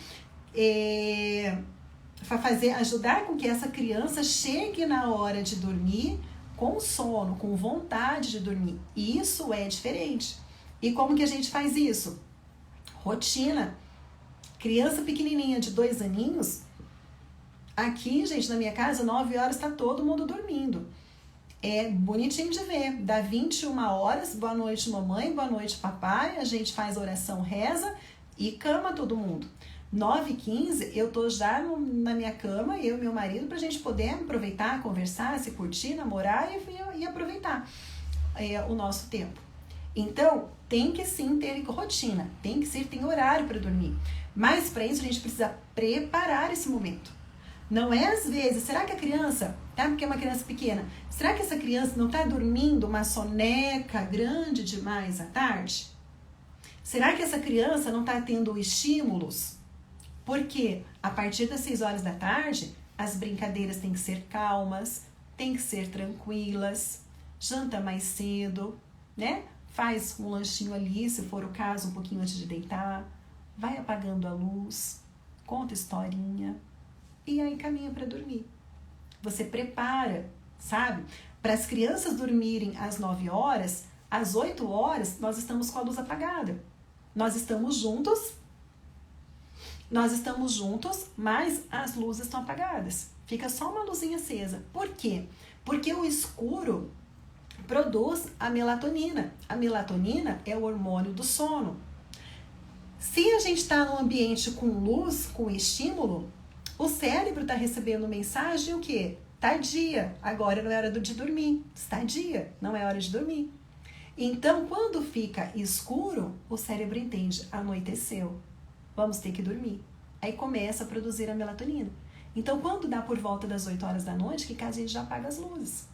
A: ajudar com que essa criança chegue na hora de dormir com sono, com vontade de dormir. E isso é diferente. E como que a gente faz isso? Rotina. Criança pequenininha de 2 aninhos, aqui, gente, na minha casa, 9 horas está todo mundo dormindo. É bonitinho de ver. Dá 21 horas, boa noite mamãe, boa noite papai, a gente faz oração, reza e cama todo mundo. 9h15, eu tô já na minha cama, eu e meu marido, pra gente poder aproveitar, conversar, se curtir, namorar e aproveitar o nosso tempo. Então, tem que sim ter rotina, tem horário para dormir. Mas para isso a gente precisa preparar esse momento. Não é às vezes, será que a criança, tá? Porque é uma criança pequena, será que essa criança não tá dormindo uma soneca grande demais à tarde? Será que essa criança não tá tendo estímulos? Porque a partir das 6 horas da tarde, as brincadeiras têm que ser calmas, têm que ser tranquilas, janta mais cedo, né? Faz um lanchinho ali, se for o caso, um pouquinho antes de deitar, vai apagando a luz, conta historinha e aí caminha para dormir. Você prepara, sabe? Para as crianças dormirem às 9 horas, às 8 horas, nós estamos com a luz apagada. Nós estamos juntos, mas as luzes estão apagadas. Fica só uma luzinha acesa. Por quê? Porque o escuro produz a melatonina. A melatonina é o hormônio do sono. Se a gente está num ambiente com luz, com estímulo, o cérebro está recebendo mensagem o quê? Tá dia, agora não é hora de dormir. Está dia, não é hora de dormir. Então, quando fica escuro, o cérebro entende, anoiteceu, vamos ter que dormir. Aí começa a produzir a melatonina. Então, quando dá por volta das 8 horas da noite, que a gente já apaga as luzes.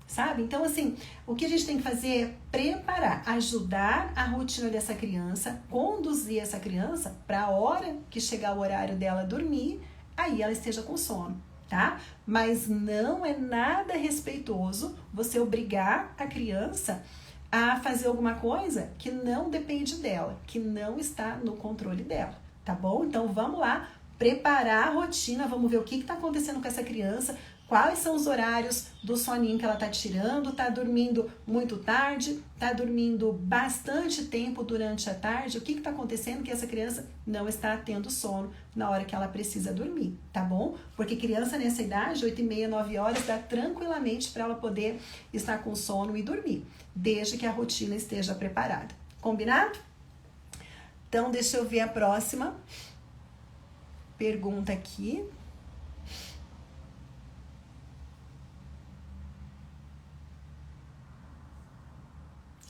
A: Sabe? Então, assim, o que a gente tem que fazer é preparar, ajudar a rotina dessa criança, conduzir essa criança para a hora que chegar o horário dela dormir, aí ela esteja com sono, tá? Mas não é nada respeitoso você obrigar a criança a fazer alguma coisa que não depende dela, que não está no controle dela, tá bom? Então, vamos lá, preparar a rotina, vamos ver o que está acontecendo com essa criança, quais são os horários do soninho que ela está tirando, está dormindo muito tarde, está dormindo bastante tempo durante a tarde, o que está acontecendo que essa criança não está tendo sono na hora que ela precisa dormir, tá bom? Porque criança nessa idade, 8h30, 9 horas, dá tranquilamente para ela poder estar com sono e dormir, desde que a rotina esteja preparada. Combinado? Então, deixa eu ver a próxima pergunta aqui.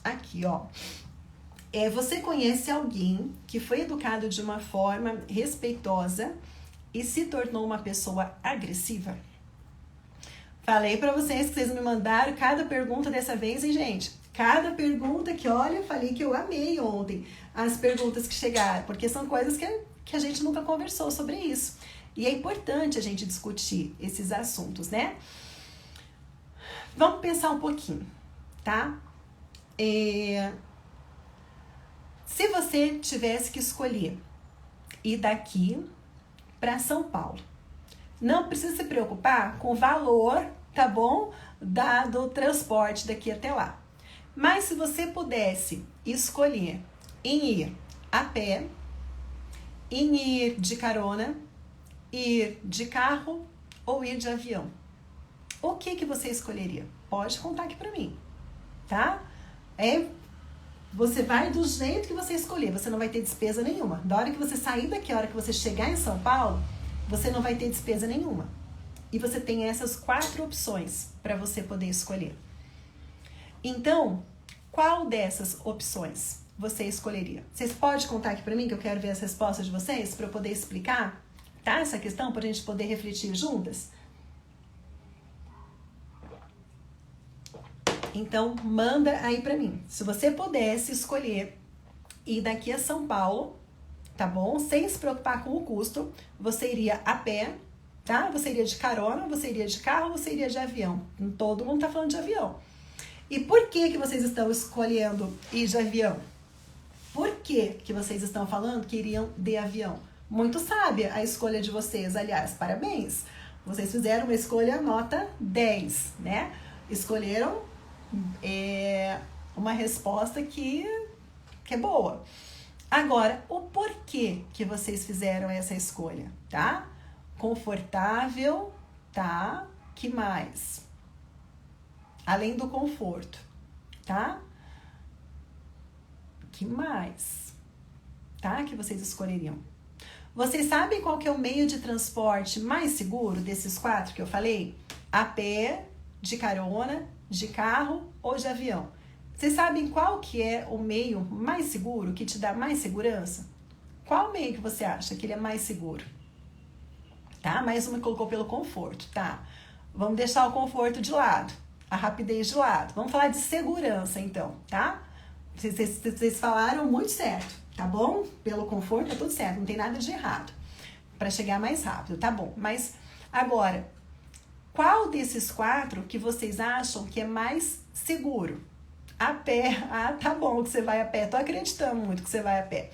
A: Aqui, ó. Você conhece alguém que foi educado de uma forma respeitosa e se tornou uma pessoa agressiva? Falei pra vocês que vocês me mandaram cada pergunta dessa vez, hein, gente? Cada pergunta que, olha, falei que eu amei ontem as perguntas que chegaram, porque são coisas que a gente nunca conversou sobre isso. E é importante a gente discutir esses assuntos, né? Vamos pensar um pouquinho, tá? Se você tivesse que escolher ir daqui para São Paulo, não precisa se preocupar com o valor, tá bom? Do transporte daqui até lá. Mas se você pudesse escolher em ir a pé, em ir de carona, ir de carro ou ir de avião, o que você escolheria? Pode contar aqui pra mim, tá? Você vai do jeito que você escolher, você não vai ter despesa nenhuma. Da hora que você sair daqui, a hora que você chegar em São Paulo, você não vai ter despesa nenhuma. E você tem essas 4 opções para você poder escolher. Então, qual dessas opções você escolheria? Vocês podem contar aqui para mim, que eu quero ver as respostas de vocês, para eu poder explicar, tá? Essa questão, para a gente poder refletir juntas. Então, manda aí para mim. Se você pudesse escolher ir daqui a São Paulo, tá bom? Sem se preocupar com o custo, você iria a pé, tá? Você iria de carona, você iria de carro, você iria de avião. Todo mundo tá falando de avião. E por que vocês estão escolhendo ir de avião? Por que vocês estão falando que iriam de avião? Muito sábia a escolha de vocês, aliás, parabéns. Vocês fizeram uma escolha nota 10, né? Escolheram uma resposta que é boa. Agora, o porquê que vocês fizeram essa escolha, tá? Confortável, tá? Que mais? Além do conforto, tá? Que mais? Tá? Que vocês escolheriam. Vocês sabem qual que é o meio de transporte mais seguro desses 4 que eu falei? A pé, de carona, de carro ou de avião? Vocês sabem qual que é o meio mais seguro, que te dá mais segurança? Qual meio que você acha que ele é mais seguro? Tá? Mais uma colocou pelo conforto, tá? Vamos deixar o conforto de lado, a rapidez de lado. Vamos falar de segurança, então, tá? Vocês falaram muito certo, tá bom? Pelo conforto tá tudo certo, não tem nada de errado. Para chegar mais rápido, tá bom. Mas agora, qual desses 4 que vocês acham que é mais seguro? A pé. Ah, tá bom que você vai a pé. Tô acreditando muito que você vai a pé.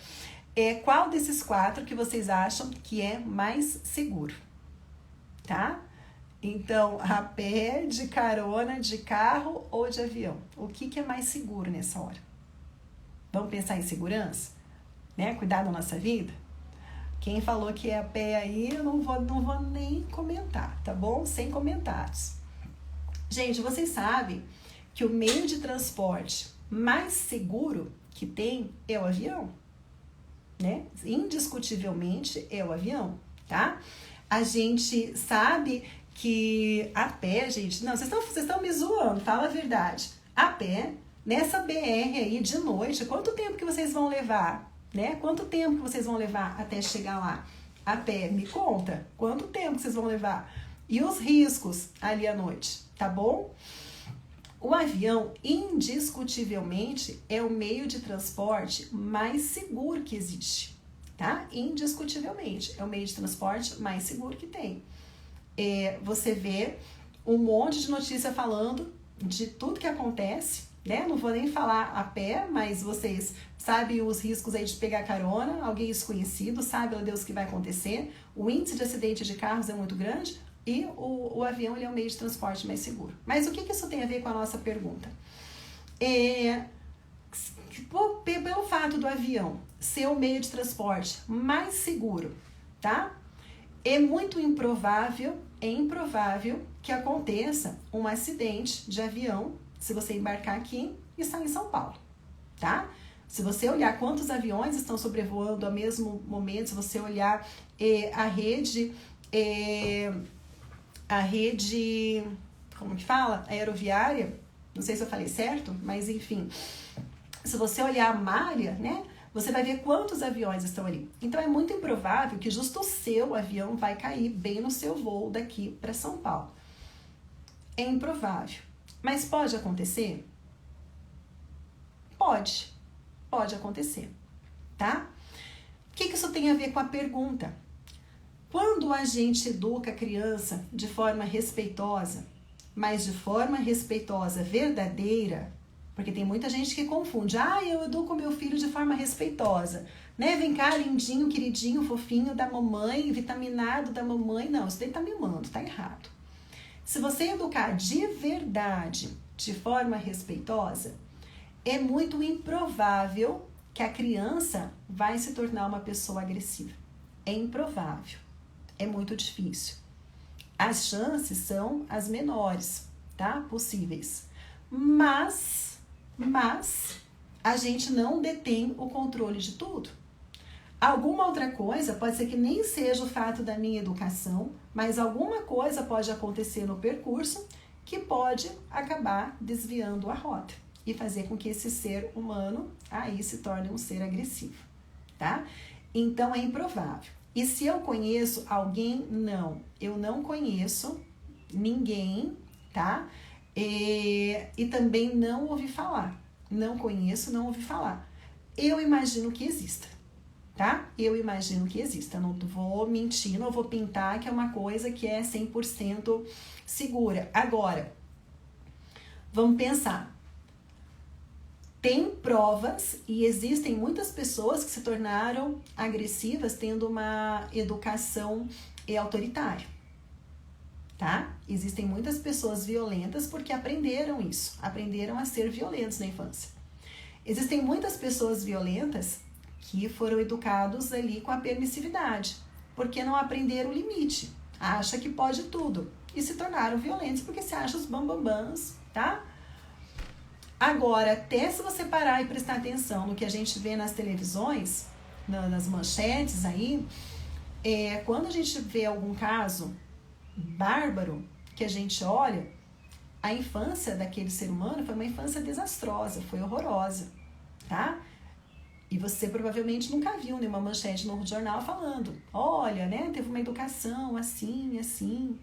A: Qual desses 4 que vocês acham que é mais seguro? Tá? Então, a pé, de carona, de carro ou de avião? O que é mais seguro nessa hora? Vamos pensar em segurança? Né? Cuidar da nossa vida? Quem falou que é a pé aí, eu não vou nem comentar, tá bom? Sem comentários. Gente, vocês sabem que o meio de transporte mais seguro que tem é o avião, né? Indiscutivelmente é o avião, tá? A gente sabe que a pé, gente, não, vocês estão me zoando, fala a verdade. A pé, nessa BR aí de noite, quanto tempo que vocês vão levar, né? Quanto tempo que vocês vão levar até chegar lá? A pé, me conta, quanto tempo que vocês vão levar? E os riscos ali à noite, tá bom? O avião, indiscutivelmente, é o meio de transporte mais seguro que existe, tá? Indiscutivelmente, é o meio de transporte mais seguro que tem. Você vê um monte de notícia falando de tudo que acontece, né? Não vou nem falar a pé, mas vocês sabem os riscos aí de pegar carona, alguém desconhecido, sabe, ó Deus, o que vai acontecer. O índice de acidente de carros é muito grande. E o avião ele é o meio de transporte mais seguro. Mas o que isso tem a ver com a nossa pergunta? Pelo fato do avião ser o meio de transporte mais seguro, tá? É improvável que aconteça um acidente de avião se você embarcar aqui e sair em São Paulo, tá? Se você olhar quantos aviões estão sobrevoando ao mesmo momento, se você olhar a rede, como que fala? Aeroviária, não sei se eu falei certo, mas enfim, se você olhar a malha, né, você vai ver quantos aviões estão ali. Então é muito improvável que justo o seu avião vai cair bem no seu voo daqui para São Paulo. É improvável. Mas pode acontecer? Pode acontecer, tá? O que isso tem a ver com a pergunta? Quando a gente educa a criança de forma respeitosa, mas de forma respeitosa verdadeira, porque tem muita gente que confunde, eu educo meu filho de forma respeitosa, né? Vem cá, lindinho, queridinho, fofinho da mamãe, vitaminado da mamãe. Não, isso daí tá mimando, tá errado. Se você educar de verdade, de forma respeitosa, é muito improvável que a criança vai se tornar uma pessoa agressiva. É improvável. É muito difícil. As chances são as menores, tá? Possíveis. Mas a gente não detém o controle de tudo. Alguma outra coisa, pode ser que nem seja o fato da minha educação, mas alguma coisa pode acontecer no percurso que pode acabar desviando a rota e fazer com que esse ser humano aí se torne um ser agressivo, tá? Então é improvável. E se eu conheço alguém? Não, eu não conheço ninguém, tá? E também não ouvi falar. Não conheço, não ouvi falar. Eu imagino que exista, tá? Eu imagino que exista. Não vou mentir, não vou pintar que é uma coisa que é 100% segura. Agora, vamos pensar. Tem provas e existem muitas pessoas que se tornaram agressivas tendo uma educação autoritária, tá? Existem muitas pessoas violentas porque aprenderam isso, aprenderam a ser violentos na infância. Existem muitas pessoas violentas que foram educados ali com a permissividade, porque não aprenderam o limite, acha que pode tudo e se tornaram violentos porque se acham os bambambãs, tá? Agora, até se você parar e prestar atenção no que a gente vê nas televisões, nas manchetes aí, quando a gente vê algum caso bárbaro que a gente olha, a infância daquele ser humano foi uma infância desastrosa, foi horrorosa, tá? E você provavelmente nunca viu nenhuma manchete no jornal falando, olha, né, teve uma educação assim, assim,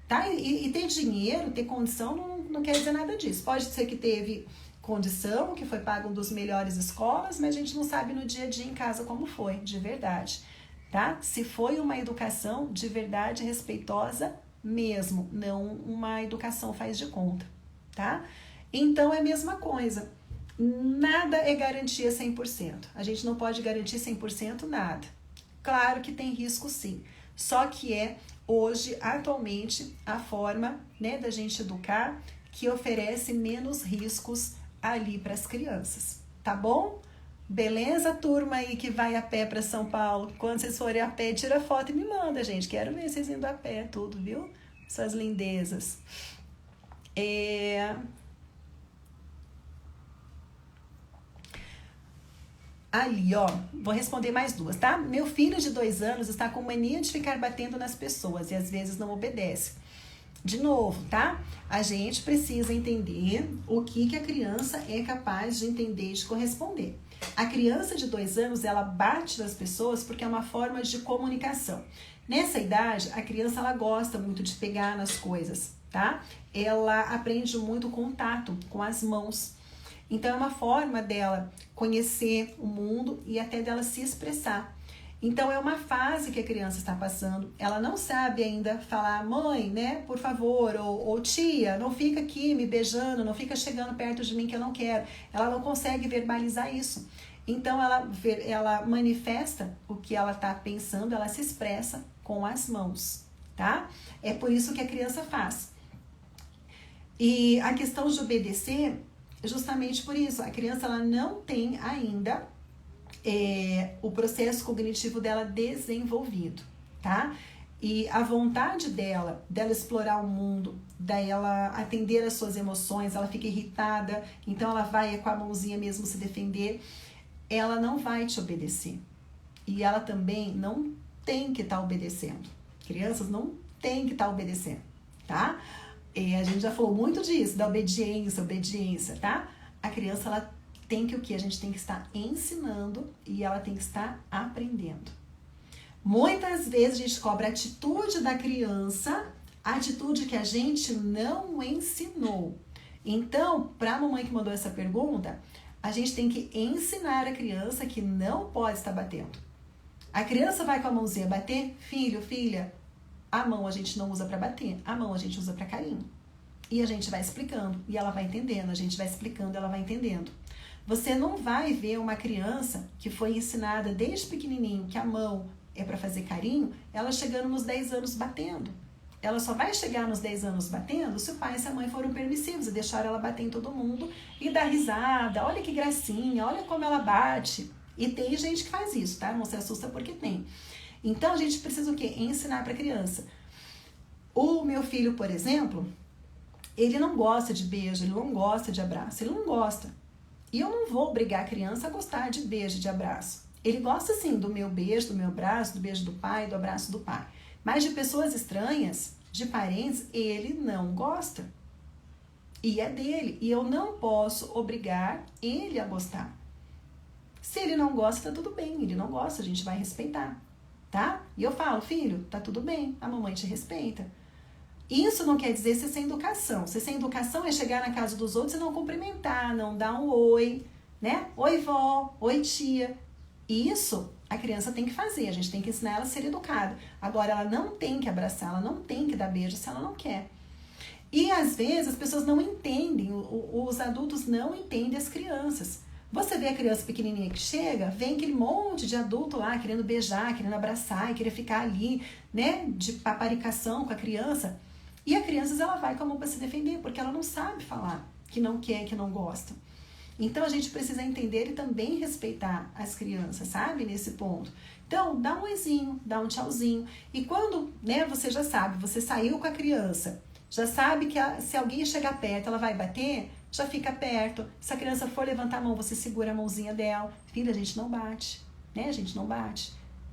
A: tá? E ter dinheiro, ter condição, não quer dizer nada disso. Pode ser que teve condição, que foi pago um dos melhores escolas, mas a gente não sabe no dia a dia em casa como foi, de verdade, tá? Se foi uma educação de verdade respeitosa mesmo, não uma educação faz de conta, tá? Então é a mesma coisa. Nada é garantia 100%. A gente não pode garantir 100% nada. Claro que tem risco sim, só que hoje, atualmente, a forma, né, da gente educar que oferece menos riscos ali para as crianças, tá bom? Beleza, turma aí que vai a pé para São Paulo? Quando vocês forem a pé, tira foto e me manda, gente. Quero ver vocês indo a pé, tudo, viu? Suas lindezas. Ali, ó, vou responder mais duas, tá? Meu filho de 2 anos está com mania de ficar batendo nas pessoas e às vezes não obedece. De novo, tá? A gente precisa entender o que a criança é capaz de entender e de corresponder. A criança de 2 anos, ela bate nas pessoas porque é uma forma de comunicação. Nessa idade, a criança, ela gosta muito de pegar nas coisas, tá? Ela aprende muito contato com as mãos. Então, é uma forma dela conhecer o mundo e até dela se expressar. Então, é uma fase que a criança está passando. Ela não sabe ainda falar, mãe, né, por favor, ou tia, não fica aqui me beijando, não fica chegando perto de mim que eu não quero. Ela não consegue verbalizar isso. Então, ela manifesta o que ela está pensando, ela se expressa com as mãos, tá? É por isso que a criança faz. E a questão de obedecer, justamente por isso, a criança ela não tem ainda o processo cognitivo dela desenvolvido, tá? E a vontade dela explorar o mundo, dela atender às suas emoções, ela fica irritada, então ela vai com a mãozinha mesmo se defender. ela não vai te obedecer. E ela também não tem que estar obedecendo. Crianças não tem que estar obedecendo, tá? E a gente já falou muito disso, da obediência, tá? A criança, ela tem que o quê? A gente tem que estar ensinando e ela tem que estar aprendendo. Muitas vezes a gente cobra a atitude da criança, a atitude que a gente não ensinou. Então, para a mamãe que mandou essa pergunta, a gente tem que ensinar a criança que não pode estar batendo. A criança vai com a mãozinha bater, filho, filha, a mão a gente não usa para bater, a mão a gente usa para carinho. E a gente vai explicando, e ela vai entendendo, a gente vai explicando, ela vai entendendo. Você não vai ver uma criança que foi ensinada desde pequenininho que a mão é para fazer carinho, ela chegando nos 10 anos batendo. Ela só vai chegar nos 10 anos batendo se o pai e se a mãe foram permissivos e deixaram ela bater em todo mundo e dar risada. Olha que gracinha, olha como ela bate. E tem gente que faz isso, tá? Não se assusta porque tem. Então, a gente precisa o quê? Ensinar para a criança. O meu filho, por exemplo, ele não gosta de beijo, ele não gosta de abraço, ele não gosta. E eu não vou obrigar a criança a gostar de beijo e de abraço. Ele gosta sim do meu beijo, do meu abraço, do beijo do pai, do abraço do pai. Mas de pessoas estranhas, de parentes, ele não gosta. E é dele. E eu não posso obrigar ele a gostar. Se ele não gosta, tá tudo bem. Ele não gosta, a gente vai respeitar. Tá? E eu falo, filho, tá tudo bem. A mamãe te respeita. Isso não quer dizer ser sem educação. Ser sem educação é chegar na casa dos outros e não cumprimentar, não dar um oi, né? Oi, vó, oi, tia. Isso a criança tem que fazer, a gente tem que ensinar ela a ser educada. Agora, ela não tem que abraçar, ela não tem que dar beijo se ela não quer. E às vezes as pessoas não entendem, os adultos não entendem as crianças. Você vê a criança pequenininha que chega, vem aquele monte de adulto lá querendo beijar, querendo abraçar e querer ficar ali, né, de paparicação com a criança. E a criança, ela vai com a mão para se defender, porque ela não sabe falar que não quer, que não gosta. Então, a gente precisa entender e também respeitar as crianças, sabe? Nesse ponto. Então, dá um oizinho, dá um tchauzinho. E quando, né, você já sabe, você saiu com a criança, já sabe que se alguém chegar perto, ela vai bater, já fica perto. Se a criança for levantar a mão, você segura a mãozinha dela. Filha, a gente não bate, né? A gente não bate.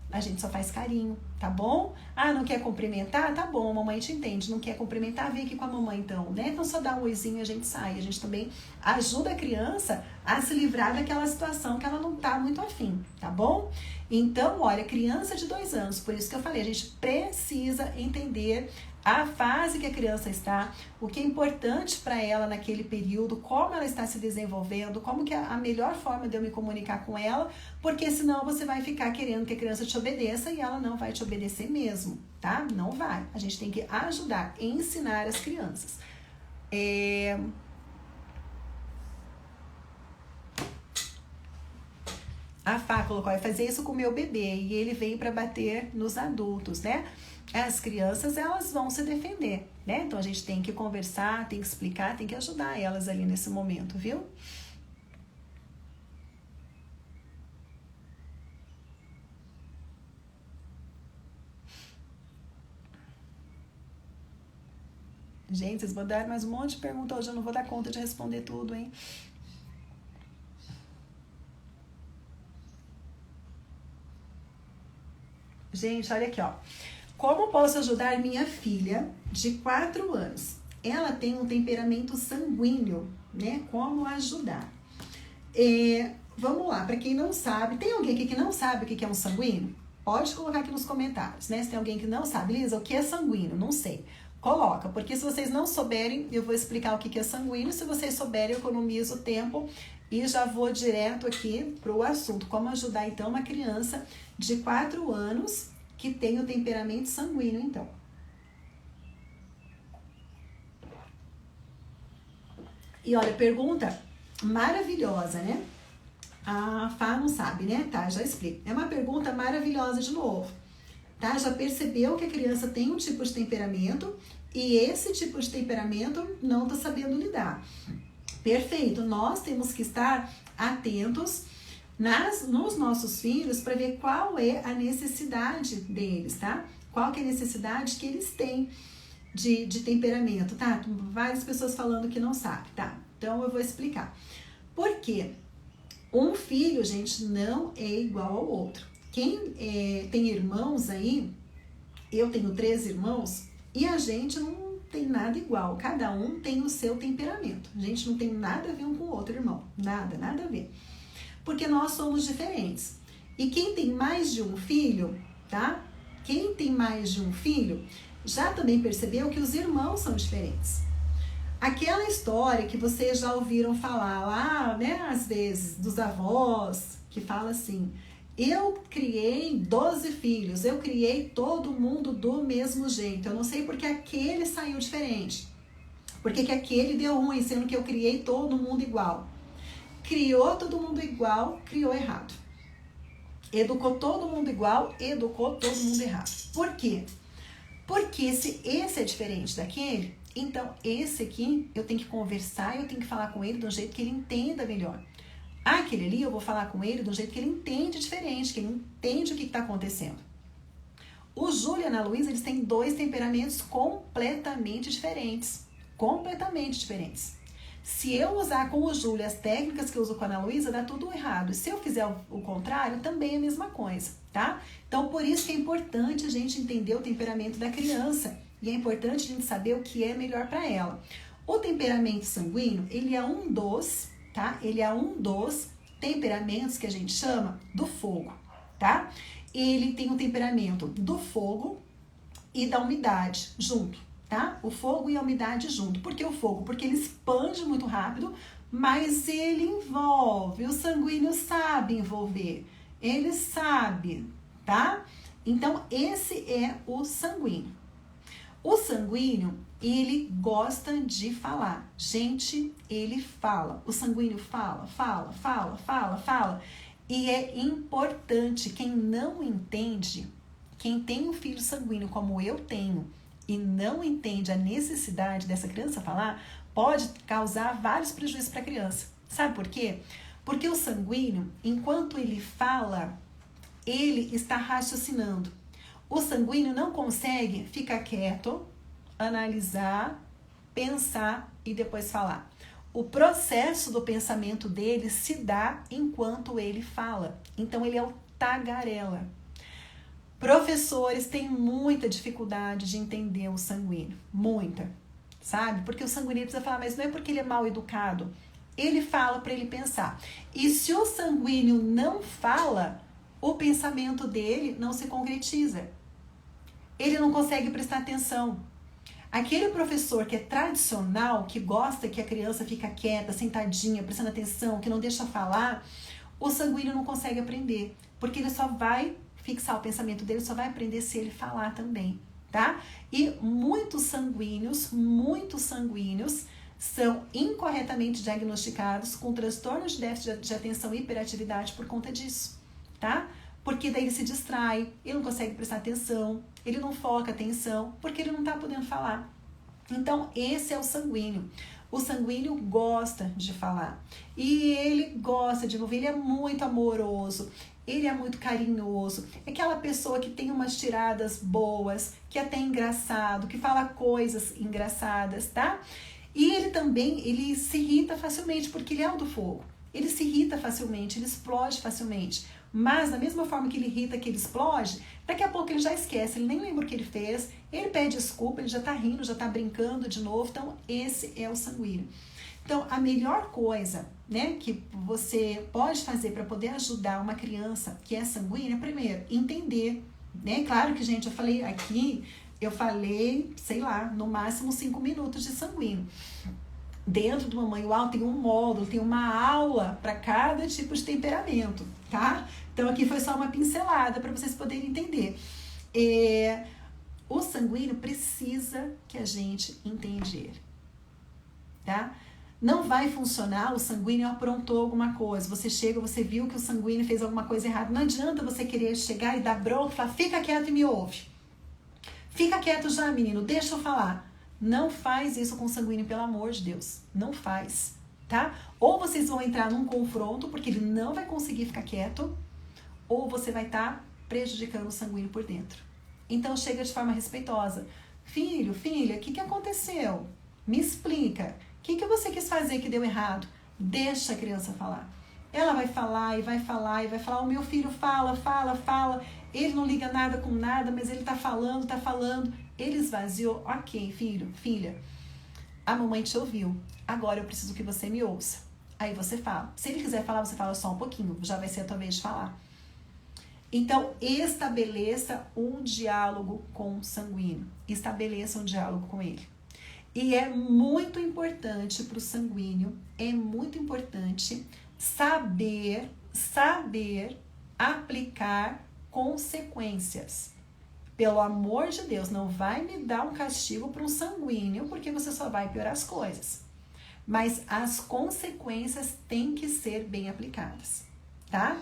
A: A gente só faz carinho, tá bom? Ah, não quer cumprimentar? Tá bom, a mamãe te entende. Não quer cumprimentar? Vem aqui com a mamãe então, né? Então só dá um oizinho e a gente sai. A gente também ajuda a criança a se livrar daquela situação que ela não tá muito afim, tá bom? Então, olha, criança de 2 anos, por isso que eu falei, a gente precisa entender a fase que a criança está, o que é importante para ela naquele período, como ela está se desenvolvendo, como que é a melhor forma de eu me comunicar com ela, porque senão você vai ficar querendo que a criança te obedeça e ela não vai te obedecer mesmo, tá? Não vai. A gente tem que ajudar, ensinar as crianças. A Fá colocou, vai fazer isso com o meu bebê e ele veio para bater nos adultos, né? As crianças, elas vão se defender, né? Então, a gente tem que conversar, tem que explicar, tem que ajudar elas ali nesse momento, viu? Gente, vocês mandaram mais um monte de pergunta hoje, eu não vou dar conta de responder tudo, hein? Gente, olha aqui, ó. Como posso ajudar minha filha de 4 anos? Ela tem um temperamento sanguíneo, né? Como ajudar? Vamos lá, para quem não sabe, tem alguém aqui que não sabe o que é um sanguíneo? Pode colocar aqui nos comentários, né? Se tem alguém que não sabe, Lisa, o que é sanguíneo? Não sei. Coloca, porque se vocês não souberem, eu vou explicar o que é sanguíneo. Se vocês souberem, eu economizo o tempo e já vou direto aqui para o assunto. Como ajudar, então, uma criança de 4 anos que tem o temperamento sanguíneo, então. E olha, pergunta maravilhosa, né? A Fá não sabe, né? Tá, já explico. É uma pergunta maravilhosa de novo. Tá? Já percebeu que a criança tem um tipo de temperamento e esse tipo de temperamento não tá sabendo lidar. Perfeito. Nós temos que estar atentos nos nossos filhos para ver qual é a necessidade deles, tá? Qual que é a necessidade que eles têm de temperamento, tá? Várias pessoas falando que não sabe, tá? Então eu vou explicar. Por quê? Um filho, gente, não é igual ao outro. Quem tem irmãos aí, eu tenho 3 irmãos, e a gente não tem nada igual. Cada um tem o seu temperamento. A gente não tem nada a ver um com o outro, irmão. Nada, nada a ver. Porque nós somos diferentes. E quem tem mais de um filho, tá? Quem tem mais de um filho, já também percebeu que os irmãos são diferentes. Aquela história que vocês já ouviram falar lá, né, às vezes, dos avós, que fala assim, eu criei 12 filhos, eu criei todo mundo do mesmo jeito, eu não sei porque aquele saiu diferente, porque que aquele deu ruim, sendo que eu criei todo mundo igual. Criou todo mundo igual, criou errado. Educou todo mundo igual, educou todo mundo errado. Por quê? Porque se esse é diferente daquele, então esse aqui eu tenho que conversar, eu tenho que falar com ele de um jeito que ele entenda melhor. Aquele ali eu vou falar com ele de um jeito que ele entende diferente, que ele entende o que está acontecendo. O Júlio e a Ana Luísa, eles têm 2 temperamentos completamente diferentes. Completamente diferentes. Se eu usar com o Júlio as técnicas que eu uso com a Ana Luísa, dá tudo errado. Se eu fizer o contrário, também é a mesma coisa, tá? Então, por isso que é importante a gente entender o temperamento da criança. E é importante a gente saber o que é melhor para ela. O temperamento sanguíneo, ele é um dos, tá? Ele é um dos temperamentos que a gente chama do fogo, tá? Ele tem o temperamento do fogo e da umidade junto, tá? O fogo e a umidade junto. Por que o fogo? Porque ele expande muito rápido, mas ele envolve. O sanguíneo sabe envolver. Ele sabe, tá? Então, esse é o sanguíneo. O sanguíneo, ele gosta de falar. Gente, ele fala. O sanguíneo fala. E é importante, quem não entende, quem tem um filho sanguíneo como eu tenho, e não entende a necessidade dessa criança falar, pode causar vários prejuízos para a criança. Sabe por quê? Porque o sanguíneo, enquanto ele fala, ele está raciocinando. O sanguíneo não consegue ficar quieto, analisar, pensar e depois falar. O processo do pensamento dele se dá enquanto ele fala. Então, ele é o tagarela. Professores têm muita dificuldade de entender o sanguíneo. Muita, sabe? Porque o sanguíneo precisa falar, mas não é porque ele é mal educado. Ele fala para ele pensar. E se o sanguíneo não fala, o pensamento dele não se concretiza. Ele não consegue prestar atenção. Aquele professor que é tradicional, que gosta que a criança fica quieta, sentadinha, prestando atenção, que não deixa falar, o sanguíneo não consegue aprender, porque ele só vai fixar o pensamento dele, só vai aprender se ele falar também, tá? E muitos sanguíneos são incorretamente diagnosticados com transtornos de déficit de atenção e hiperatividade por conta disso, tá? Porque daí ele se distrai, ele não consegue prestar atenção, ele não foca atenção, porque ele não está podendo falar. Então, esse é o sanguíneo. O sanguíneo gosta de falar. E ele gosta de envolver, ele é muito amoroso, ele é muito carinhoso. É aquela pessoa que tem umas tiradas boas, que é até engraçado, que fala coisas engraçadas, tá? E ele também, ele se irrita facilmente, porque ele é o do fogo. Ele se irrita facilmente, ele explode facilmente. Mas da mesma forma que ele irrita, que ele explode, daqui a pouco ele já esquece, ele nem lembra o que ele fez, ele pede desculpa, ele já tá rindo, já tá brincando de novo. Então, esse é o sanguíneo. Então, a melhor coisa, né, que você pode fazer para poder ajudar uma criança que é sanguínea, primeiro, entender, né? Claro que, gente, eu falei, sei lá, no máximo 5 minutos de sanguíneo. Dentro do Mamãe UAU tem um módulo, tem uma aula para cada tipo de temperamento, tá? Então, aqui foi só uma pincelada para vocês poderem entender. O sanguíneo precisa que a gente entenda ele, tá? Não vai funcionar, o sanguíneo aprontou alguma coisa. Você chega, você viu que o sanguíneo fez alguma coisa errada. Não adianta você querer chegar e dar bronca e falar, fica quieto e me ouve. Fica quieto já, menino, deixa eu falar. Não faz isso com o sanguíneo, pelo amor de Deus. Não faz, tá? Ou vocês vão entrar num confronto, porque ele não vai conseguir ficar quieto, ou você vai estar prejudicando o sanguíneo por dentro. Então, chega de forma respeitosa. Filho, filha, o que aconteceu? Me explica. O que você quis fazer que deu errado? Deixa a criança falar. Ela vai falar e vai falar e vai falar, o meu filho fala, ele não liga nada com nada, mas ele tá falando, ele esvaziou, ok, filho, filha, a mamãe te ouviu, agora eu preciso que você me ouça. Aí você fala. Se ele quiser falar, você fala só um pouquinho, já vai ser a tua vez de falar. Então, estabeleça um diálogo com o sanguíneo. Estabeleça um diálogo com ele. E é muito importante para o sanguíneo, é muito importante saber aplicar consequências. Pelo amor de Deus, não vai me dar um castigo para um sanguíneo, porque você só vai piorar as coisas. Mas as consequências têm que ser bem aplicadas, tá?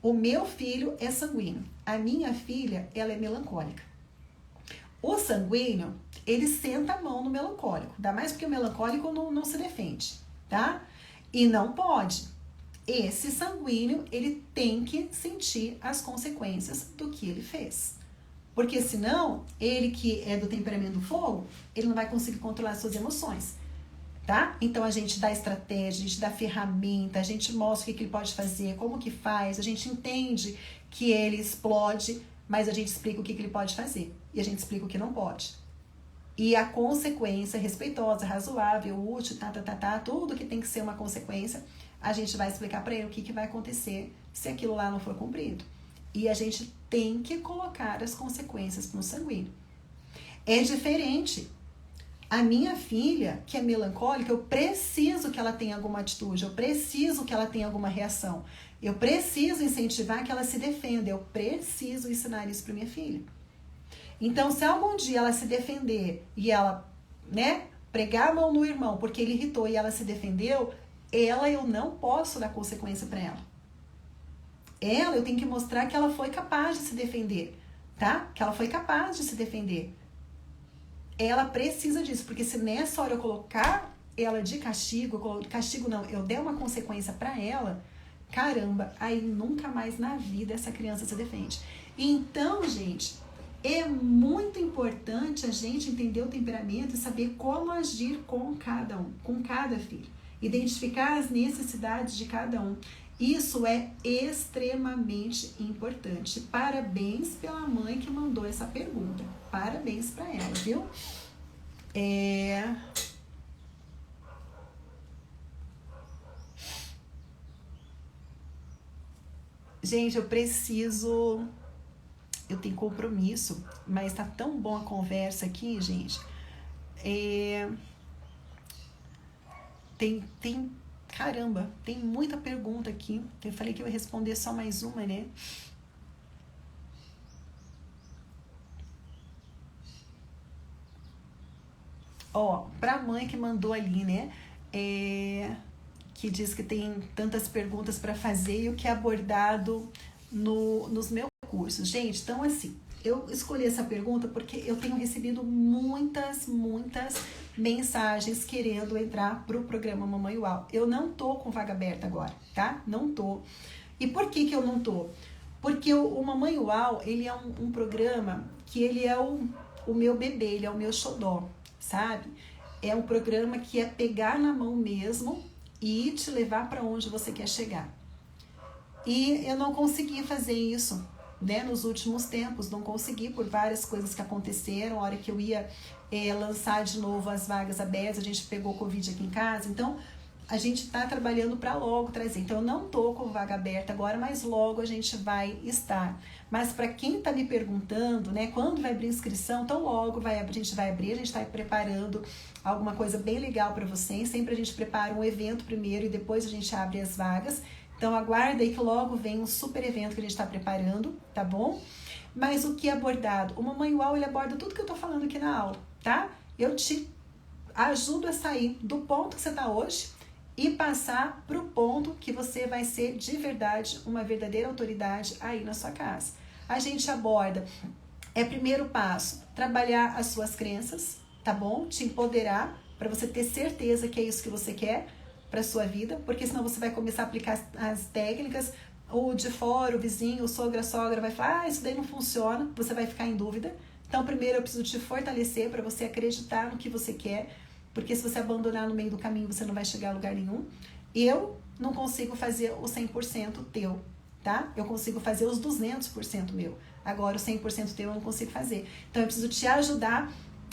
A: O meu filho é sanguíneo, a minha filha, ela é melancólica. O sanguíneo, ele senta a mão no melancólico, ainda mais porque o melancólico não se defende, tá? E não pode. Esse sanguíneo, ele tem que sentir as consequências do que ele fez. Porque senão, ele que é do temperamento do fogo, ele não vai conseguir controlar suas emoções. Tá? Então a gente dá estratégia, a gente dá ferramenta, a gente mostra o que ele pode fazer, como que faz, a gente entende que ele explode, mas a gente explica o que ele pode fazer e a gente explica o que não pode. E a consequência respeitosa, razoável, útil, tudo que tem que ser uma consequência, a gente vai explicar para ele o que vai acontecer se aquilo lá não for cumprido. E a gente tem que colocar as consequências no sanguíneo. É diferente. A minha filha, que é melancólica, eu preciso que ela tenha alguma atitude, eu preciso que ela tenha alguma reação, eu preciso incentivar que ela se defenda, eu preciso ensinar isso para minha filha. Então, se algum dia ela se defender e ela, pregar a mão no irmão porque ele irritou e ela se defendeu, eu não posso dar consequência para ela. Eu tenho que mostrar que ela foi capaz de se defender, tá? Que ela foi capaz de se defender. Ela precisa disso, porque se nessa hora eu colocar ela de castigo, eu der uma consequência para ela, caramba, aí nunca mais na vida essa criança se defende. Então, gente, é muito importante a gente entender o temperamento e saber como agir com cada um, com cada filho. Identificar as necessidades de cada um. Isso é extremamente importante. Parabéns pela mãe que mandou essa pergunta. Parabéns para ela, viu? Gente, eu tenho compromisso, mas tá tão bom a conversa aqui, gente. Caramba, tem muita pergunta aqui. Eu falei que eu ia responder só mais uma, né? Pra mãe que mandou ali, né? Que diz que tem tantas perguntas para fazer e o que é abordado nos meus cursos. Gente, então assim, eu escolhi essa pergunta porque eu tenho recebido muitas mensagens querendo entrar pro programa Mamãe Uau. Eu não tô com vaga aberta agora, tá? Não tô. E por que eu não tô? Porque o Mamãe Uau, ele é um programa que ele é o meu bebê, ele é o meu xodó, sabe? É um programa que é pegar na mão mesmo e te levar para onde você quer chegar. E eu não consegui fazer isso, né, nos últimos tempos, não consegui por várias coisas que aconteceram. A hora que eu ia lançar de novo as vagas abertas, a gente pegou Covid aqui em casa, então a gente está trabalhando para logo trazer. Então eu não estou com vaga aberta agora, mas logo a gente vai estar. Mas para quem está me perguntando, né, quando vai abrir inscrição, então logo a gente vai abrir, a gente está preparando alguma coisa bem legal para vocês. Sempre a gente prepara um evento primeiro e depois a gente abre as vagas. Então aguarda aí que logo vem um super evento que a gente está preparando, tá bom? Mas o que é abordado? O Mamãe Uau, ele aborda tudo que eu tô falando aqui na aula, tá? Eu te ajudo a sair do ponto que você tá hoje e passar pro ponto que você vai ser de verdade uma verdadeira autoridade aí na sua casa. A gente aborda, primeiro passo, trabalhar as suas crenças, tá bom? Te empoderar para você ter certeza que é isso que você quer para sua vida, porque senão você vai começar a aplicar as técnicas, o de fora, o vizinho, o sogro, a sogra vai falar, isso daí não funciona, você vai ficar em dúvida. Então, primeiro eu preciso te fortalecer para você acreditar no que você quer, porque se você abandonar no meio do caminho, você não vai chegar a lugar nenhum. Eu não consigo fazer o 100% teu, tá? Eu consigo fazer os 200% meu. Agora, o 100% teu eu não consigo fazer. Então, eu preciso te ajudar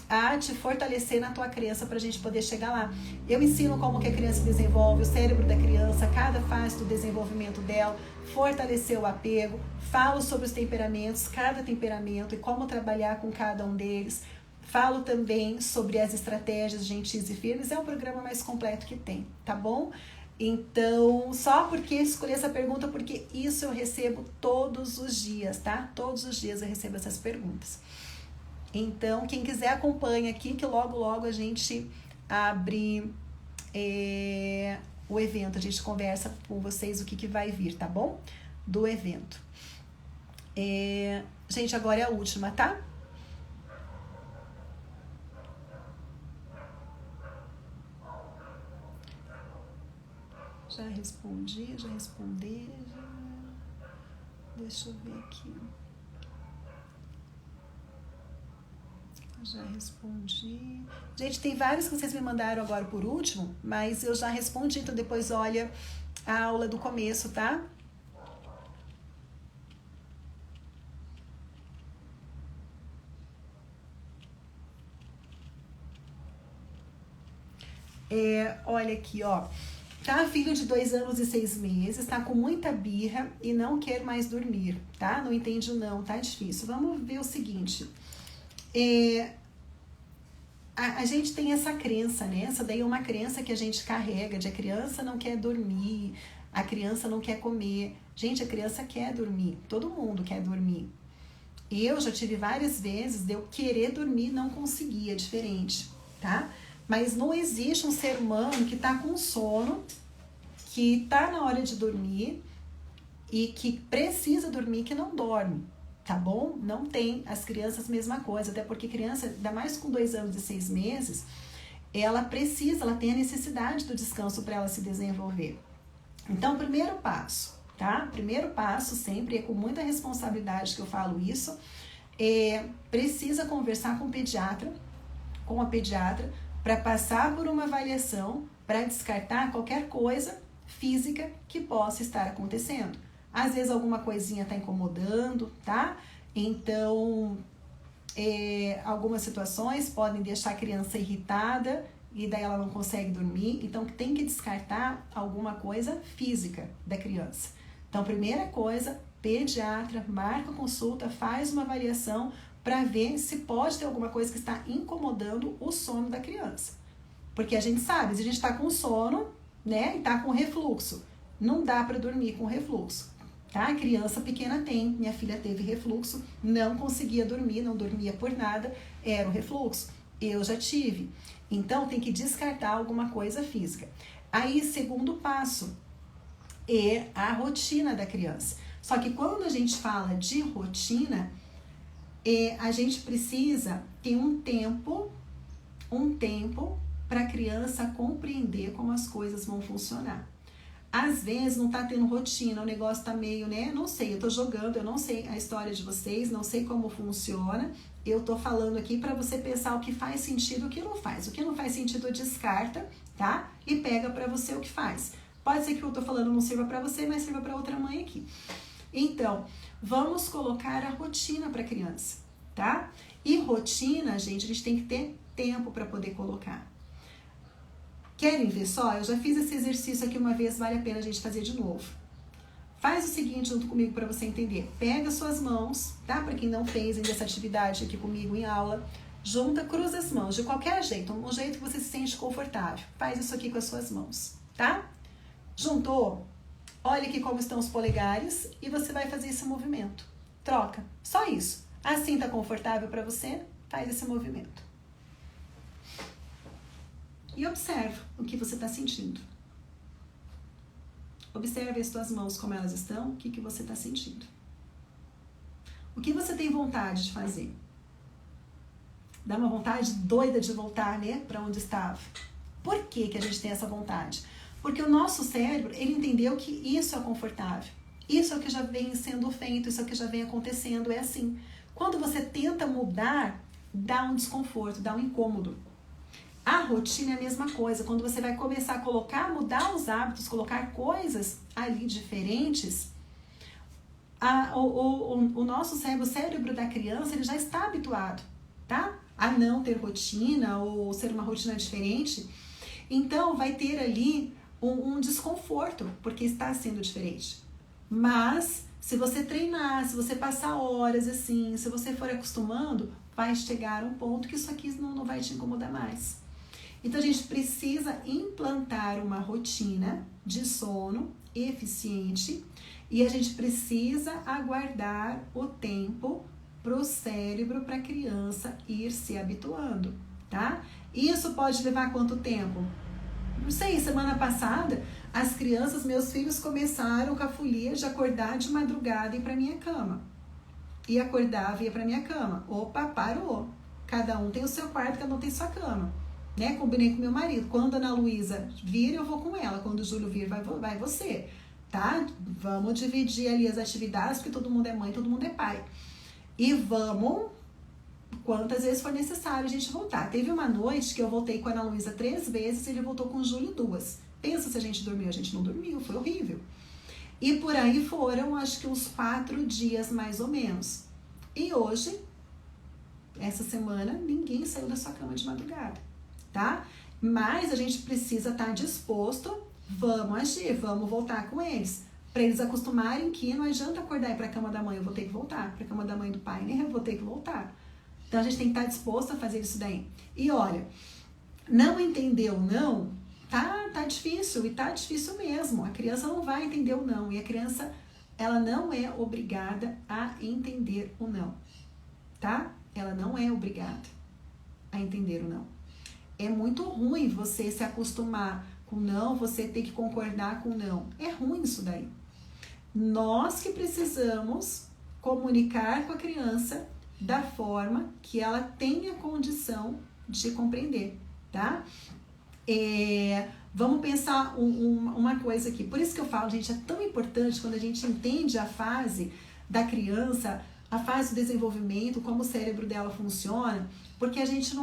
A: a te fortalecer na tua crença para a gente poder chegar lá. Eu ensino como que a criança desenvolve, o cérebro da criança, cada fase do desenvolvimento dela, fortalecer o apego, falo sobre os temperamentos, cada temperamento e como trabalhar com cada um deles. Falo também sobre as estratégias gentis e firmes, é o programa mais completo que tem, tá bom? Então, só porque escolhi essa pergunta, porque isso eu recebo todos os dias, tá? Todos os dias eu recebo essas perguntas. Então, quem quiser acompanha aqui, que logo a gente abre o evento. A gente conversa com vocês o que vai vir, tá bom? Do evento. Gente, agora é a última, tá? Já respondi. Deixa eu ver aqui. Já respondi. Gente, tem vários que vocês me mandaram agora por último, mas eu já respondi, então depois olha a aula do começo, tá? Olha aqui, ó. Tá, filho de 2 anos e 6 meses, tá com muita birra e não quer mais dormir, tá? Não entende não, tá difícil. Vamos ver o seguinte. A gente tem essa crença, né? Essa daí é uma crença que a gente carrega, de a criança não quer dormir, a criança não quer comer. Gente, a criança quer dormir, todo mundo quer dormir. Eu já tive várias vezes de eu querer dormir, não conseguia, diferente, tá? Mas não existe um ser humano que tá com sono, que tá na hora de dormir e que precisa dormir, que não dorme. Tá bom? Não tem. As crianças, mesma coisa. Até porque criança, ainda mais com 2 anos e 6 meses, ela tem a necessidade do descanso para ela se desenvolver. Então, primeiro passo, tá? Primeiro passo sempre, é com muita responsabilidade que eu falo isso, precisa conversar com a pediatra, para passar por uma avaliação, para descartar qualquer coisa física que possa estar acontecendo. Às vezes alguma coisinha está incomodando, tá? Então, algumas situações podem deixar a criança irritada e daí ela não consegue dormir. Então, tem que descartar alguma coisa física da criança. Então, primeira coisa, pediatra, marca a consulta, faz uma avaliação para ver se pode ter alguma coisa que está incomodando o sono da criança. Porque a gente sabe, se a gente está com sono, né, e está com refluxo, não dá para dormir com refluxo. Tá? A criança pequena tem, minha filha teve refluxo, não conseguia dormir, não dormia por nada, era o refluxo. Eu já tive. Então, tem que descartar alguma coisa física. Aí, segundo passo, é a rotina da criança. Só que quando a gente fala de rotina, a gente precisa ter um tempo para a criança compreender como as coisas vão funcionar. Às vezes não tá tendo rotina, o negócio tá meio, né? Não sei, eu tô jogando, eu não sei a história de vocês, não sei como funciona. Eu tô falando aqui para você pensar o que faz sentido e o que não faz. O que não faz sentido descarta, tá? E pega para você o que faz. Pode ser que o que eu tô falando não sirva para você, mas sirva para outra mãe aqui. Então, vamos colocar a rotina para a criança, tá? E rotina, gente, a gente tem que ter tempo para poder colocar. Querem ver só? Eu já fiz esse exercício aqui uma vez, vale a pena a gente fazer de novo. Faz o seguinte junto comigo para você entender. Pega suas mãos, tá? Para quem não fez ainda essa atividade aqui comigo em aula, junta, cruza as mãos de qualquer jeito, um jeito que você se sente confortável. Faz isso aqui com as suas mãos, tá? Juntou? Olha aqui como estão os polegares e você vai fazer esse movimento. Troca, só isso. Assim tá confortável para você? Faz esse movimento. E observa o que você está sentindo. Observe as tuas mãos, como elas estão, o que você está sentindo. O que você tem vontade de fazer? Dá uma vontade doida de voltar, né, para onde estava. Por que a gente tem essa vontade? Porque o nosso cérebro, ele entendeu que isso é confortável. Isso é o que já vem sendo feito, isso é o que já vem acontecendo, é assim. Quando você tenta mudar, dá um desconforto, dá um incômodo. A rotina é a mesma coisa. Quando você vai começar a colocar, mudar os hábitos, colocar coisas ali diferentes, o nosso cérebro, o cérebro da criança, ele já está habituado, tá? A não ter rotina ou ser uma rotina diferente. Então, vai ter ali um desconforto, porque está sendo diferente. Mas, se você treinar, se você passar horas assim, se você for acostumando, vai chegar a um ponto que isso aqui não vai te incomodar mais. Então, a gente precisa implantar uma rotina de sono eficiente e a gente precisa aguardar o tempo para o cérebro, para a criança ir se habituando, tá? Isso pode levar quanto tempo? Não sei, semana passada, as crianças, meus filhos começaram com a folia de acordar de madrugada e ir para minha cama. E acordava e ia para minha cama. Opa, parou. Cada um tem o seu quarto, cada um tem sua cama. Né? Combinei com meu marido. Quando a Ana Luísa vir, eu vou com ela. Quando o Júlio vir, vai você. Tá? Vamos dividir ali as atividades, porque todo mundo é mãe, todo mundo é pai. E vamos, quantas vezes for necessário a gente voltar. Teve uma noite que eu voltei com a Ana Luísa 3 vezes e ele voltou com o Júlio 2. Pensa se a gente dormiu. A gente não dormiu, foi horrível. E por aí foram, acho que uns 4 dias mais ou menos. E hoje, essa semana, ninguém saiu da sua cama de madrugada, tá? Mas a gente precisa estar disposto, vamos agir, vamos voltar com eles. Para eles acostumarem que não adianta acordar e ir para a cama da mãe, eu vou ter que voltar. Para a cama da mãe e do pai, né? Eu vou ter que voltar. Então a gente tem que estar disposto a fazer isso daí. E olha, não entendeu não, tá difícil, e tá difícil mesmo. A criança não vai entender o não, e a criança, ela não é obrigada a entender o não, tá? Ela não é obrigada a entender o não. É muito ruim você se acostumar com não, você ter que concordar com não. É ruim isso daí. Nós que precisamos comunicar com a criança da forma que ela tenha condição de compreender, tá? Vamos pensar uma coisa aqui. Por isso que eu falo, gente, é tão importante quando a gente entende a fase da criança, a fase do desenvolvimento, como o cérebro dela funciona, porque a gente,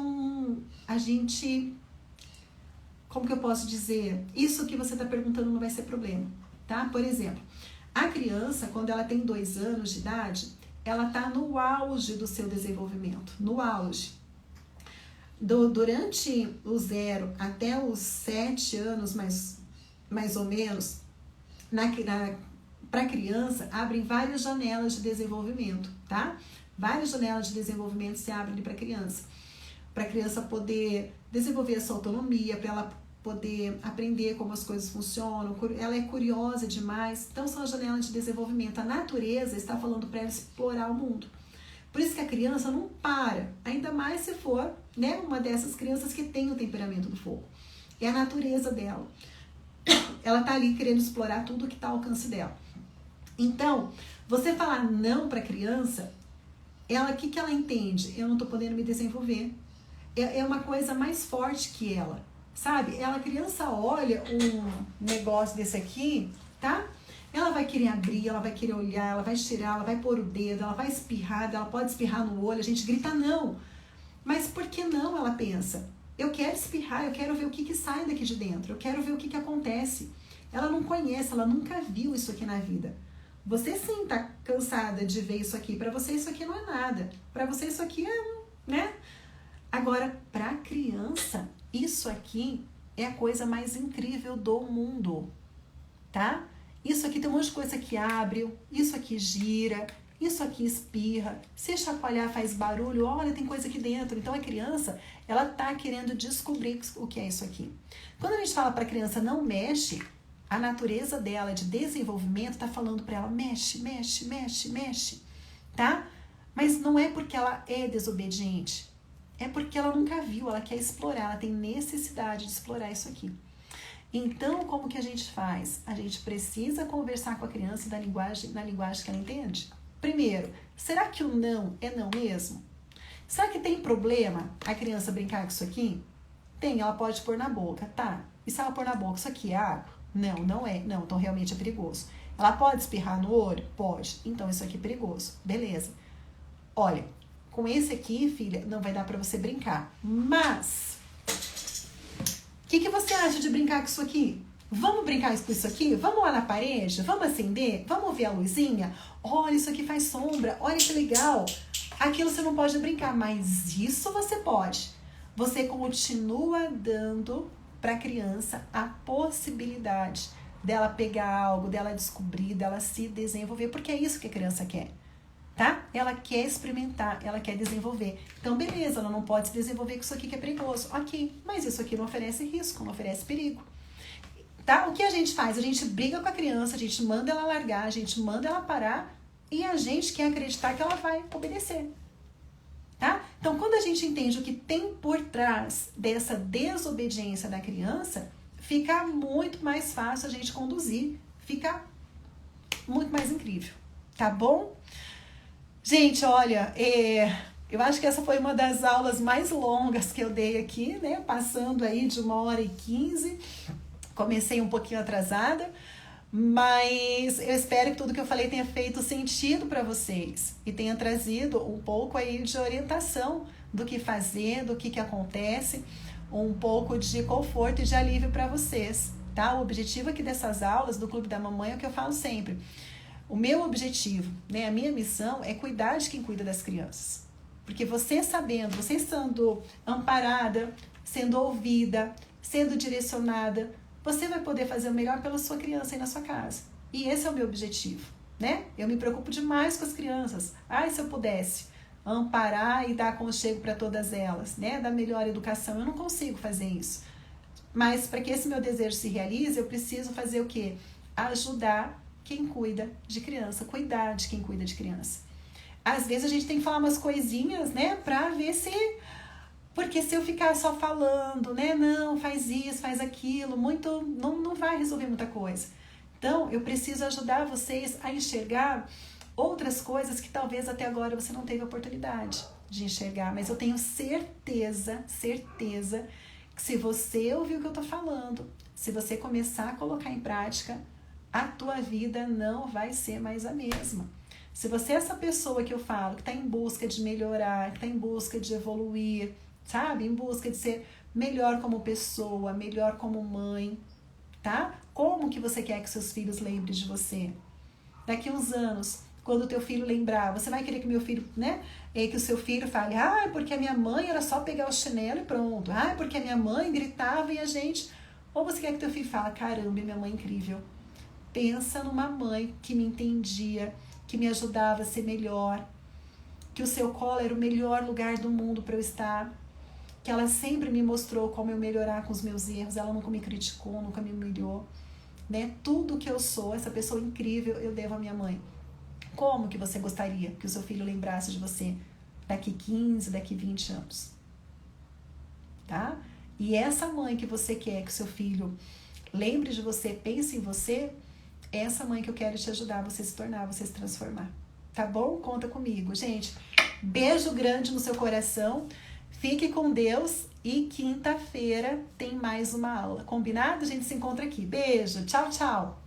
A: como que eu posso dizer? Isso que você está perguntando não vai ser problema, tá? Por exemplo, a criança, quando ela tem 2 anos de idade, ela está no auge do seu desenvolvimento, no auge. Durante o 0 até os 7 anos, mais ou menos, para a criança, abrem várias janelas de desenvolvimento, tá? Várias janelas de desenvolvimento se abrem para a criança poder desenvolver a sua autonomia, para ela poder aprender como as coisas funcionam. Ela é curiosa demais, então são as janelas de desenvolvimento. A natureza está falando para ela explorar o mundo. Por isso que a criança não para, ainda mais se for, né, uma dessas crianças que tem o temperamento do fogo. É a natureza dela. Ela está ali querendo explorar tudo que está ao alcance dela. Então, você falar não para a criança, o que ela entende? Eu não estou podendo me desenvolver. É uma coisa mais forte que ela, sabe? A criança olha um negócio desse aqui, tá? Ela vai querer abrir, ela vai querer olhar, ela vai tirar, ela vai pôr o dedo, ela vai espirrar, ela pode espirrar no olho, a gente grita não. Mas por que não, ela pensa? Eu quero espirrar, eu quero ver o que sai daqui de dentro, eu quero ver o que acontece. Ela não conhece, ela nunca viu isso aqui na vida. Você sim tá cansada de ver isso aqui, para você isso aqui não é nada, para você isso aqui é, né? Agora, para a criança, isso aqui é a coisa mais incrível do mundo, tá? Isso aqui tem um monte de coisa que abre, isso aqui gira, isso aqui espirra, se chacoalhar faz barulho, olha, tem coisa aqui dentro. Então a criança, ela tá querendo descobrir o que é isso aqui. Quando a gente fala para a criança não mexe, a natureza dela de desenvolvimento tá falando para ela mexe, mexe, mexe, mexe, tá? Mas não é porque ela é desobediente, é porque ela nunca viu, ela quer explorar, ela tem necessidade de explorar isso aqui. Então, como que a gente faz? A gente precisa conversar com a criança na linguagem que ela entende. Primeiro, será que o não é não mesmo? Será que tem problema a criança brincar com isso aqui? Tem, ela pode pôr na boca, tá? E se ela pôr na boca, isso aqui é água? Não, não é. Não, então realmente é perigoso. Ela pode espirrar no olho? Pode. Então isso aqui é perigoso. Beleza. Olha, com esse aqui, filha, não vai dar pra você brincar. Mas que você acha de brincar com isso aqui? Vamos brincar com isso aqui? Vamos lá na parede? Vamos acender? Vamos ver a luzinha? Olha, isso aqui faz sombra. Olha que legal. Aquilo você não pode brincar, mas isso você pode. Você continua dando para a criança a possibilidade dela pegar algo, dela descobrir, dela se desenvolver, porque é isso que a criança quer, tá? Ela quer experimentar, ela quer desenvolver. Então, beleza, ela não pode se desenvolver com isso aqui que é perigoso. Ok, mas isso aqui não oferece risco, não oferece perigo. Tá? O que a gente faz? A gente briga com a criança, a gente manda ela largar, a gente manda ela parar e a gente quer acreditar que ela vai obedecer. Tá? Então, quando a gente entende o que tem por trás dessa desobediência da criança, fica muito mais fácil a gente conduzir, fica muito mais incrível, tá bom? Gente, olha, eu acho que essa foi uma das aulas mais longas que eu dei aqui, né? Passando aí de 1h15, comecei um pouquinho atrasada, mas eu espero que tudo que eu falei tenha feito sentido para vocês e tenha trazido um pouco aí de orientação do que fazer, do que acontece, um pouco de conforto e de alívio para vocês, tá? O objetivo aqui dessas aulas do Clube da Mamãe é o que eu falo sempre. O meu objetivo, né, a minha missão é cuidar de quem cuida das crianças. Porque você sabendo, você estando amparada, sendo ouvida, sendo direcionada, você vai poder fazer o melhor pela sua criança aí na sua casa. E esse é o meu objetivo, né? Eu me preocupo demais com as crianças. Ai, se eu pudesse amparar e dar aconchego para todas elas, né? Dar melhor educação, eu não consigo fazer isso. Mas para que esse meu desejo se realize, eu preciso fazer o quê? Ajudar quem cuida de criança, cuidar de quem cuida de criança. Às vezes a gente tem que falar umas coisinhas, né? Para ver se... Porque se eu ficar só falando, né, não, faz isso, faz aquilo, muito, não vai resolver muita coisa. Então, eu preciso ajudar vocês a enxergar outras coisas que talvez até agora você não teve oportunidade de enxergar. Mas eu tenho certeza que se você ouvir o que eu tô falando, se você começar a colocar em prática, a tua vida não vai ser mais a mesma. Se você é essa pessoa que eu falo, que está em busca de melhorar, que está em busca de evoluir, sabe? Em busca de ser melhor como pessoa, melhor como mãe, tá? Como que você quer que seus filhos lembrem de você? Daqui uns anos, quando o teu filho lembrar, você vai querer que meu filho, né? Que o seu filho fale, porque a minha mãe era só pegar o chinelo e pronto. Porque a minha mãe gritava e a gente... Ou você quer que teu filho fale, caramba, minha mãe é incrível. Pensa numa mãe que me entendia, que me ajudava a ser melhor, que o seu colo era o melhor lugar do mundo para eu estar, que ela sempre me mostrou como eu melhorar com os meus erros, ela nunca me criticou, nunca me humilhou, né? Tudo que eu sou, essa pessoa incrível, eu devo à minha mãe. Como que você gostaria que o seu filho lembrasse de você daqui 15, daqui 20 anos? Tá? E essa mãe que você quer que o seu filho lembre de você, pense em você, é essa mãe que eu quero te ajudar a você se tornar, você se transformar. Tá bom? Conta comigo. Gente, beijo grande no seu coração. Fique com Deus e quinta-feira tem mais uma aula. Combinado? A gente se encontra aqui. Beijo. Tchau, tchau.